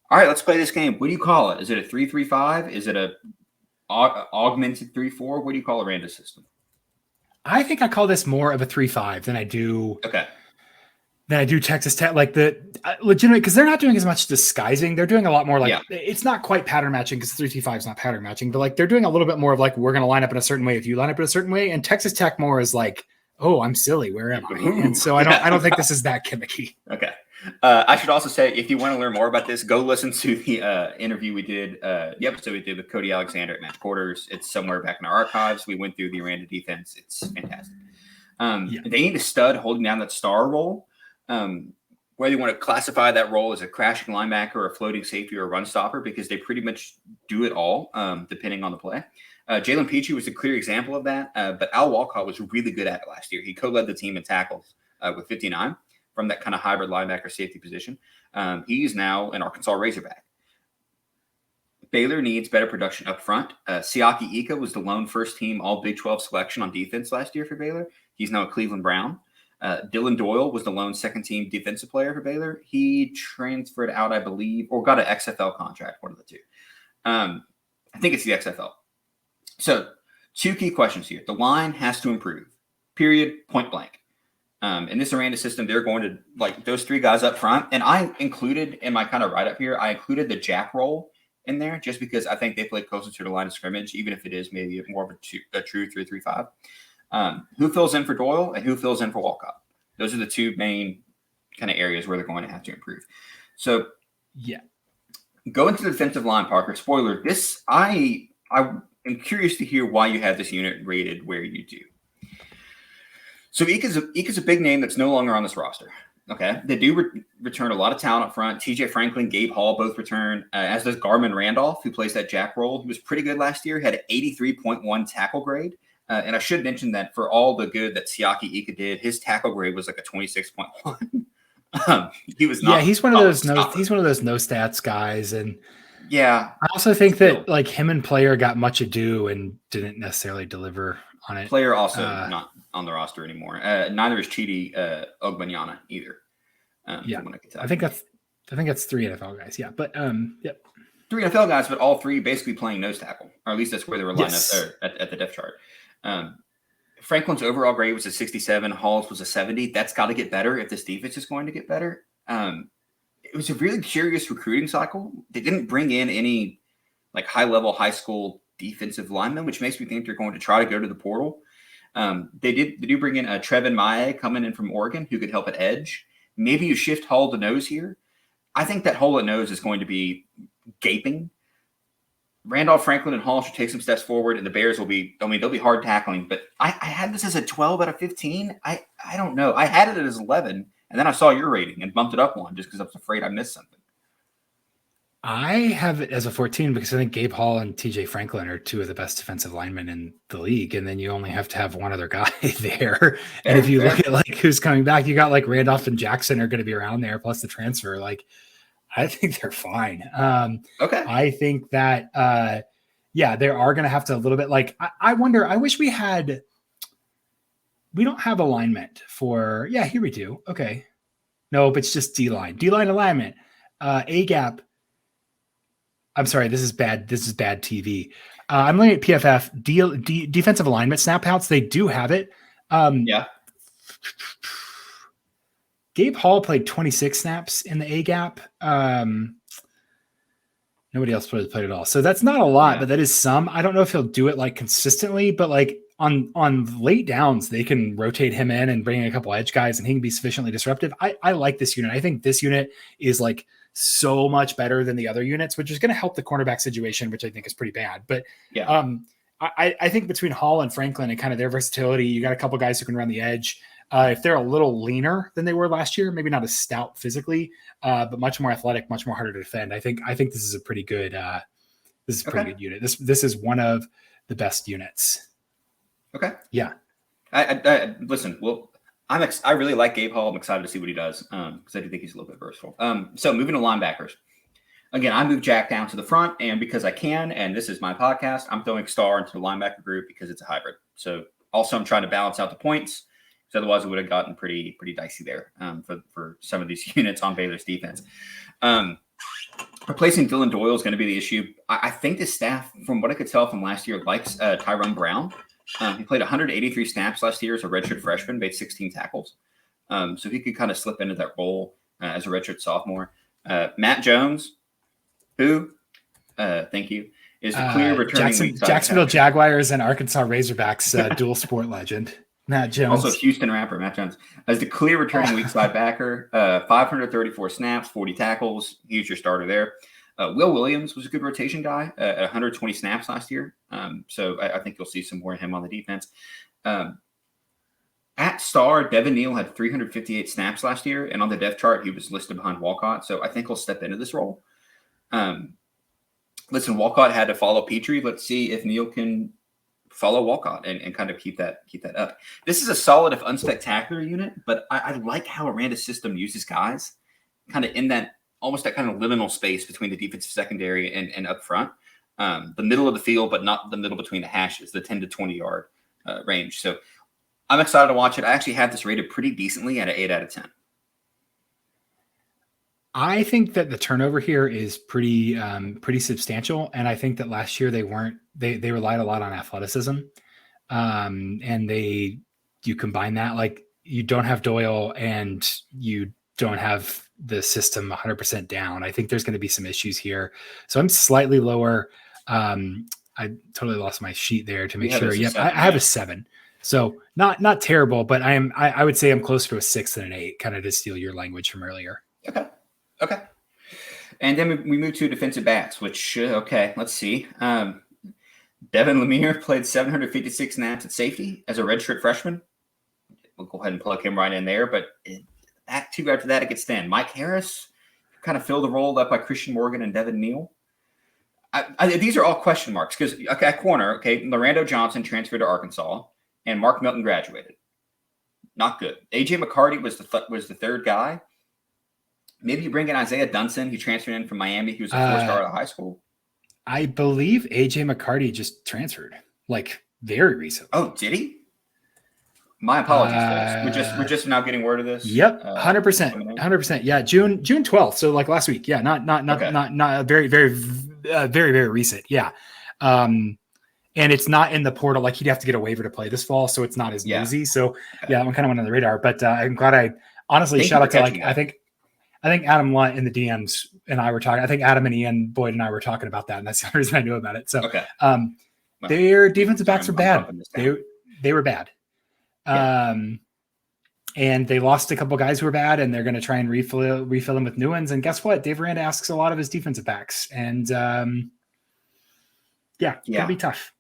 All right, let's play this game. What do you call it? Is it a 3-3-5? Is it a augmented 3-4? What do you call Aranda's system? I think I call this more of a 3-5 than I do. Okay. Than I do Texas Tech, like the legitimate, because they're not doing as much disguising. They're doing a lot more like it's not quite pattern matching because 3-5 is not pattern matching, but like they're doing a little bit more of like we're going to line up in a certain way if you line up in a certain way. And Texas Tech more is like, oh, I'm silly, where am I? And so I don't think this is that gimmicky. Okay. I should also say, if you want to learn more about this, go listen to the interview we did, the episode we did with Cody Alexander at Match Quarters. It's somewhere back in our archives. We went through the Aranda defense. It's fantastic. They need a stud holding down that star role. Whether you want to classify that role as a crashing linebacker or a floating safety or a run stopper, because they pretty much do it all, depending on the play. Jalen Peachy was a clear example of that, but Al Walcott was really good at it last year. He co-led the team in tackles with 59 from that kind of hybrid linebacker safety position. He's now an Arkansas Razorback. Baylor needs better production up front. Siaki Ika was the lone first-team All-Big 12 selection on defense last year for Baylor. He's now a Cleveland Brown. Dylan Doyle was the lone second-team defensive player for Baylor. He transferred out, I believe, or got an XFL contract, one of the two. I think it's the XFL. So 2 key questions here. The line has to improve, period, point blank. In this Aranda system, they're going to, like, those 3 guys up front. And I included in my kind of write-up here, I included the jack role in there just because I think they play closer to the line of scrimmage, even if it is maybe more of a true 3-3-5. Who fills in for Doyle and who fills in for Walcott? Those are the 2 main kind of areas where they're going to have to improve. So, go into the defensive line, Parker. Spoiler: this I am curious to hear why you have this unit rated where you do. So, Ika's a big name that's no longer on this roster. Okay, they do return a lot of talent up front. TJ Franklin, Gabe Hall both return, as does Garmin Randolph, who plays that jack role. He was pretty good last year. He had an 83.1 tackle grade. And I should mention that for all the good that Siaki Ika did, his tackle grade was like a 26.1. He was not. Yeah, he's one of those he's one of those no stats guys, and I also think that like him and Player got much ado and didn't necessarily deliver on it. Player also not on the roster anymore. Neither is Chidi Ogbanyana either. I think that's 3 NFL guys. Yeah, but 3 NFL guys, but all 3 basically playing nose tackle, or at least that's where they were lined up there at the depth chart. Franklin's overall grade was a 67. Hall's was a 70. That's got to get better if this defense is going to get better. It was a really curious recruiting cycle. They didn't bring in any like high-level high school defensive linemen, which makes me think they're going to try to go to the portal. They do bring in Trevin Maye coming in from Oregon who could help at edge. Maybe you shift Hall to nose here. I think that hole at nose is going to be gaping. Randolph, Franklin, and Hall should take some steps forward, and the Bears will be, they'll be hard tackling. But I had this as a 12 out of 15. I don't know. I had it as 11, and then I saw your rating and bumped it up 1 just because I was afraid I missed something. I have it as a 14 because I think Gabe Hall and TJ Franklin are two of the best defensive linemen in the league. And then you only have to have one other guy there. And if Fair, you look fair. at like who's coming back, you got like Randolph and Jackson are going to be around there, plus the transfer. Like, I think they're fine. Okay. I think that, yeah, they are going to have to a little bit like, I wonder, I wish we don't have alignment for, yeah, here we do. Okay. Nope, it's just D-line alignment. A gap. I'm sorry, this is bad. This is bad TV. I'm looking at PFF defensive alignment snap outs. They do have it. Yeah. Gabe Hall played 26 snaps in the A gap. Nobody else played at all. So that's not a lot, but that is some. I don't know if he'll do it like consistently, but like on late downs, they can rotate him in and bring in a couple edge guys and he can be sufficiently disruptive. I like this unit. I think this unit is like so much better than the other units, which is going to help the cornerback situation, which I think is pretty bad. But yeah, I think between Hall and Franklin and kind of their versatility, you got a couple guys who can run the edge. If they're a little leaner than they were last year, maybe not as stout physically, but much more athletic, much more harder to defend. I think this is a pretty good good unit. This is one of the best units. Okay. Yeah. I listen. Well, I really like Gabe Hall. I'm excited to see what he does because I do think he's a little bit versatile. So moving to linebackers. Again, I moved Jack down to the front, and because I can, and this is my podcast, I'm throwing Star into the linebacker group because it's a hybrid. So also, I'm trying to balance out the points. Because otherwise, it would have gotten pretty dicey there for some of these units on Baylor's defense. Replacing Dylan Doyle is going to be the issue. I think the staff, from what I could tell from last year, likes Tyrone Brown. He played 183 snaps last year as a redshirt freshman, made 16 tackles. So he could kind of slip into that role as a redshirt sophomore. Matt Jones, who, thank you, is the clear returning Jacksonville Jaguars and Arkansas Razorbacks dual sport legend. Matt Jones. Also Houston rapper, Matt Jones. As the clear returning weak side backer, 534 snaps, 40 tackles. He's your starter there. Will Williams was a good rotation guy at 120 snaps last year. So I think you'll see some more of him on the defense. At star, Devin Neal had 358 snaps last year. And on the depth chart, he was listed behind Walcott. So I think he'll step into this role. Listen, Walcott had to follow Petrie. Let's see if Neal can follow Walcott and kind of keep that up. This is a solid, if unspectacular unit, but I like how Aranda's system uses guys kind of in that almost that kind of liminal space between the defensive secondary and up front, the middle of the field, but not the middle between the hashes, the 10 to 20 yard range. So I'm excited to watch it. I actually have this rated pretty decently at an 8 out of 10. I think that the turnover here is pretty substantial, and I think that last year they relied a lot on athleticism, and you combine that, like, you don't have Doyle and you don't have the system 100% down. I think there's going to be some issues here, so I'm slightly lower. I totally lost my sheet there to make sure. Yep, I have a 7, so not terrible, but I would say I'm closer to a 6 than an 8, kind of to steal your language from earlier. Okay. And then we move to defensive backs, which, let's see. Devin Lemire played 756 snaps at safety as a redshirt freshman. We'll go ahead and plug him right in there. But after that, it gets thin. Mike Harris kind of filled the role left by Christian Morgan and Devin Neal. These are all question marks because, at corner, Lorando Johnson transferred to Arkansas and Mark Milton graduated. Not good. A.J. McCarty was the third guy. Maybe you bring in Isaiah Dunson, who transferred in from Miami. He was a 4-star out of high school. I believe A.J. McCarty just transferred, like, very recently. Oh, did he? My apologies, folks. We're just now getting word of this. Yep, 100%, 100%. Yeah, June 12th. So like last week. Yeah, not very, very, very, very recent. Yeah, and it's not in the portal. Like, he'd have to get a waiver to play this fall, so it's not as newsy. So yeah, I'm kind of on the radar. But I'm glad I honestly shout out to I think Adam Lunt in the DMs and I were talking. I think Adam and Ian Boyd and I were talking about that, and that's the reason I knew about it. So, their defensive backs are bad. They were bad, and they lost a couple guys who were bad, and they're going to try and refill them with new ones. And guess what? Dave Aranda asks a lot of his defensive backs, and it'll be tough.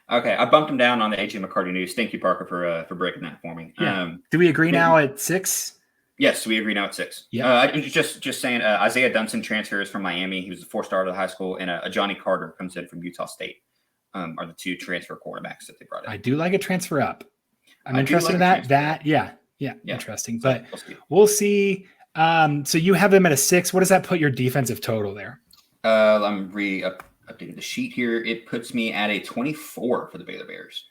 Okay, I bumped him down on the A.J. McCarty news. Thank you, Parker, for breaking that for me. Yeah. Do we agree now at 6? Yes, we agree now at 6. Yeah. Just saying, Isaiah Dunson transfers from Miami. He was a 4-star out of high school, and a Johnny Carter comes in from Utah State. Are the 2 transfer quarterbacks that they brought in. I do like a transfer up. I'm interested in that. Yeah, interesting. So but we'll see. So you have them at a 6. What does that put your defensive total there? I'm updating the sheet here. It puts me at a 24 for the Baylor Bears.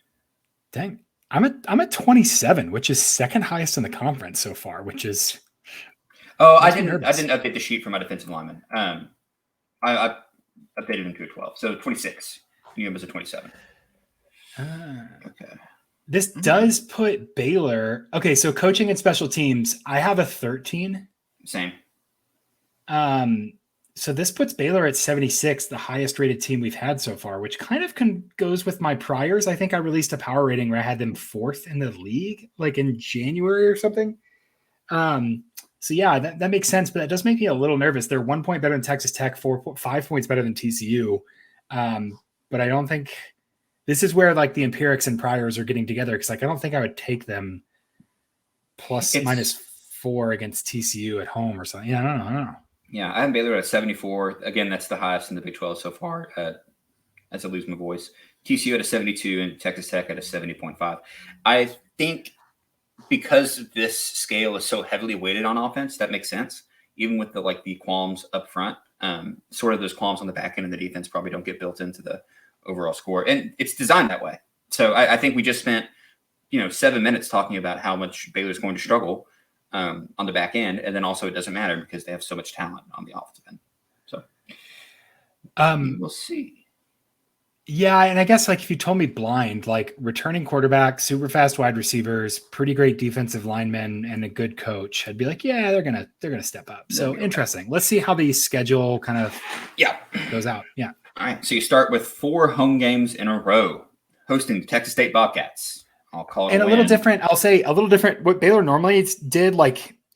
Dang. I'm at 27, which is second highest in the conference so far, which is I didn't update the sheet for my defensive lineman. I updated him to a 12. So 26. You was a 27. Okay. This does put Baylor. Okay, so coaching and special teams, I have a 13. Same. So this puts Baylor at 76, the highest rated team we've had so far, which kind of goes with my priors. I think I released a power rating where I had them 4th in the league, like in January or something. So yeah, that makes sense, but that does make me a little nervous. They're 1 point better than Texas Tech, 5 points better than TCU. But I don't think this is where like the empirics and priors are getting together. Cause like, I don't think I would take them -4 against TCU at home or something. Yeah, I don't know. Yeah, I have Baylor at 74. Again, that's the highest in the Big 12 so far. As I lose my voice, TCU at a 72 and Texas Tech at a 70.5. I think because this scale is so heavily weighted on offense, that makes sense. Even with the qualms up front, sort of those qualms on the back end of the defense probably don't get built into the overall score, and it's designed that way. So I think we just spent 7 minutes talking about how much Baylor's going to struggle on the back end, and then also it doesn't matter because they have so much talent on the offensive end. So we'll see. Yeah, and I guess if you told me blind, returning quarterback, super fast wide receivers, pretty great defensive linemen, and a good coach, I'd be like, yeah, they're gonna step up. So interesting. Let's see how the schedule kind of goes out. Yeah. All right. So you start with 4 home games in a row, hosting the Texas State Bobcats. I'll call it and a little different. I'll say a little different. What Baylor normally did,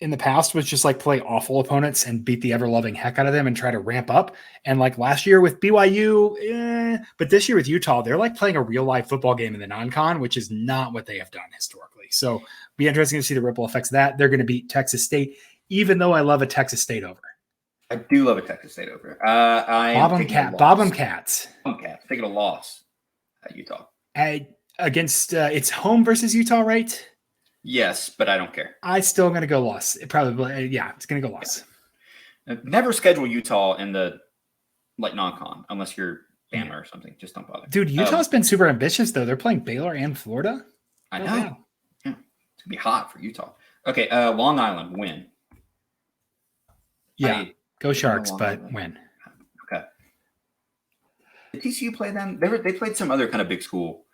in the past, was just play awful opponents and beat the ever-loving heck out of them and try to ramp up. And last year with BYU, but this year with Utah, they're playing a real-life football game in the non-con, which is not what they have done historically. So be interesting to see the ripple effects of that. They're going to beat Texas State, even though I love a Texas State over. I do love a Texas State over. Bobcats. Taking a loss at Utah. Against it's home versus Utah, right? Yes, but I don't care. I still going to go loss. It's going to go loss. Yeah. Never schedule Utah in the non-con unless you're Bama or something. Just don't bother. Dude, Utah's been super ambitious though. They're playing Baylor and Florida. I know. Yeah. It's gonna be hot for Utah. Okay, Long Island win. Yeah, go Sharks, but win. Okay. Did TCU play them? They played some other kind of big school.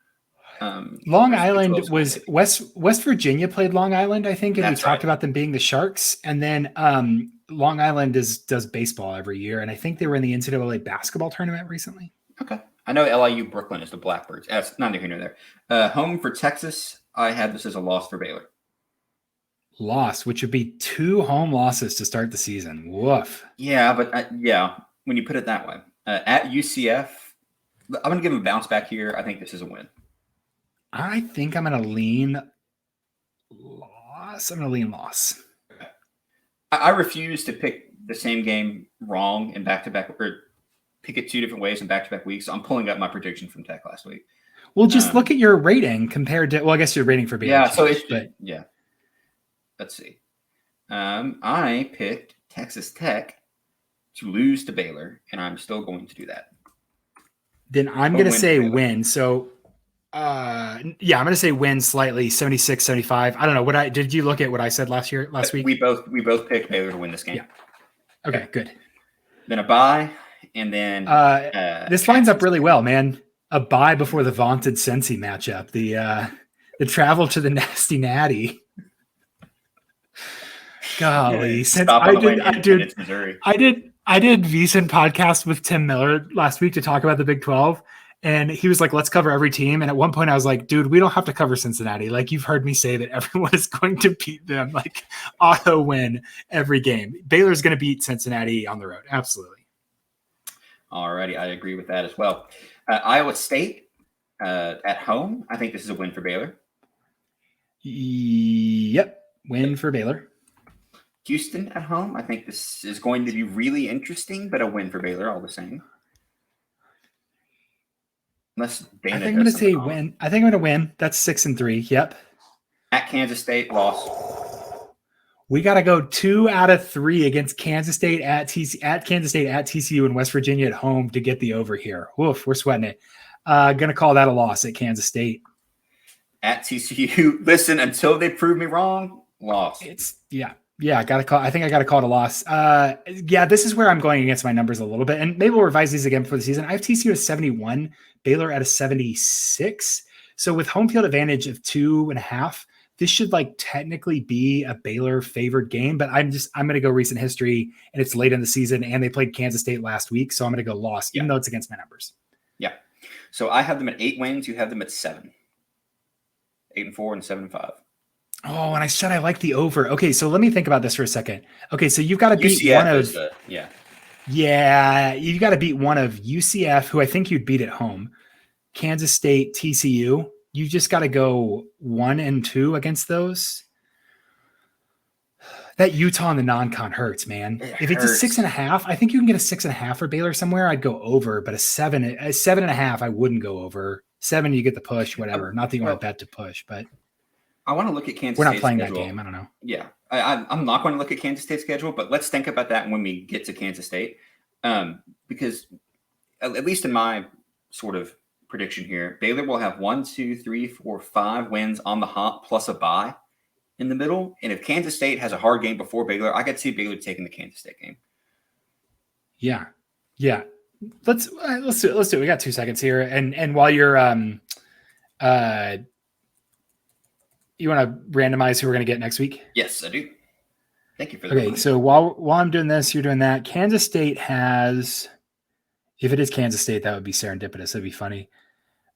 Long Island was West Virginia played Long Island, I think, and we talked about them being the Sharks. And then Long Island does baseball every year, and I think they were in the NCAA basketball tournament recently. Okay, I know LIU Brooklyn is the Blackbirds. That's neither here nor there. Home for Texas, I have this as a loss for Baylor. Loss, which would be 2 home losses to start the season. Woof. Yeah, but when you put it that way, at UCF, I'm going to give them a bounce back here. I think this is a win. I think I'm going to lean loss. I refuse to pick the same game wrong in back-to-back, or pick it 2 different ways in back-to-back weeks. So I'm pulling up my prediction from Tech last week. Well, just look at your rating compared to. Well, I guess your rating for being. Yeah. So it's yeah. Let's see. I picked Texas Tech to lose to Baylor, and I'm still going to do that. Then I'm going to say win. So. I'm going to say win slightly, 76-75. I don't know did you look at what I said last week? We both picked Baylor to win this game. Yeah. Okay, good. Then a bye, and then this lines up really well, man. A bye before the vaunted Cincy matchup. The travel to the Nasty Natty. Golly, since I did VSiN podcast with Tim Miller last week to talk about the Big 12. And he was like, let's cover every team. And at one point I was like, dude, we don't have to cover Cincinnati. You've heard me say that everyone is going to beat them, auto win every game. Baylor's going to beat Cincinnati on the road. Absolutely. All righty. I agree with that as well. Iowa State at home. I think this is a win for Baylor. Yep. Win for Baylor. Houston at home. I think this is going to be really interesting, but a win for Baylor all the same. Unless Dana I think I'm going to say win. I think I'm going to win. That's 6-3. Yep. At Kansas State, loss. We got to go 2 out of 3 against Kansas State at Kansas State at TCU and West Virginia at home to get the over here. Woof, we're sweating it. Going to call that a loss at Kansas State. At TCU, listen, until they prove me wrong, loss. I got to call. I think I got to call it a loss. This is where I'm going against my numbers a little bit, and maybe we'll revise these again for the season. I have TCU at 71, Baylor at a 76. So with home field advantage of 2.5, this should like technically be a Baylor favored game. But I'm going to go recent history, and it's late in the season, and they played Kansas State last week, so I'm going to go loss, even though it's against my numbers. Yeah. So I have them at 8 wins. You have them at 7. 8-4 and 7-5. Oh, and I said I like the over. Okay, so let me think about this for a second. Okay, so you've got to beat UCF one of you've got to beat one of UCF, who I think you'd beat at home, Kansas State, TCU. You just got to go 1 and 2 against those. That Utah and the non-con hurts, man. If it's a 6.5, I think you can get a 6.5 for Baylor somewhere. I'd go over, but a 7.5, I wouldn't go over. 7, you get the push, whatever. Not that you want to bet to push, but I want to look at Kansas State. We're not playing that game. I don't know. Yeah. I'm not going to look at Kansas State's schedule, but let's think about that when we get to Kansas State. Because at least in my sort of prediction here, Baylor will have 1, 2, 3, 4, 5 wins on the hop plus a bye in the middle. And if Kansas State has a hard game before Baylor, I could see Baylor taking the Kansas State game. Yeah. Let's do it. We got 2 seconds here. And while you're you want to randomize who we're going to get next week? Yes, I do. Thank you for that. Okay, so while I'm doing this, you're doing that. Kansas State has, if it is Kansas State, that would be serendipitous. That'd be funny.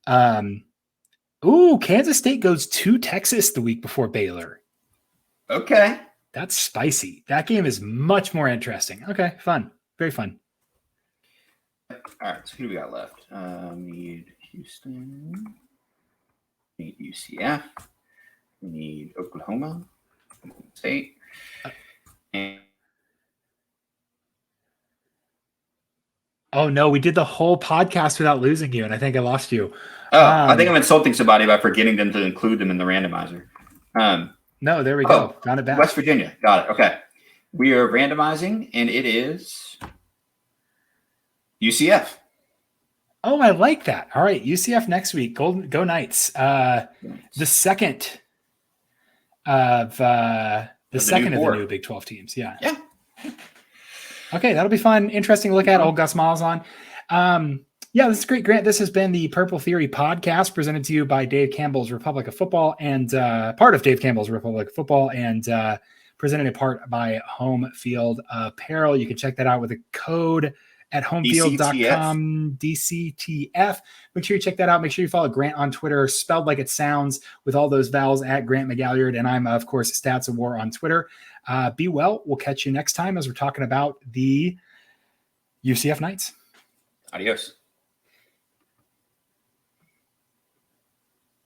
Kansas State goes to Texas the week before Baylor. Okay. That's spicy. That game is much more interesting. Okay, fun. Very fun. All right, so who do we got left? Need Houston. Need UCF. We need Oklahoma State. And oh, no, we did the whole podcast without losing you, and I think I lost you. I think I'm insulting somebody by forgetting them to include them in the randomizer. No, there we go. Found it back. West Virginia. Got it. Okay. We are randomizing, and it is UCF. Oh, I like that. All right, UCF next week. Go Knights. The second of the new Big 12 teams. Yeah. Okay, that'll be fun. Interesting to look at. Old Gus Miles on. This is great, Grant. This has been the Purple Theory podcast presented to you by Dave Campbell's Republic of Football and part of Dave Campbell's Republic of Football and presented in part by Home Field Apparel. You can check that out with a code at homefield.com, DCTF. Make sure you check that out. Make sure you follow Grant on Twitter, spelled like it sounds, with all those vowels, at Grant McGalliard. And I'm, of course, Stats of War on Twitter. Be well. We'll catch you next time as we're talking about the UCF Knights. Adios.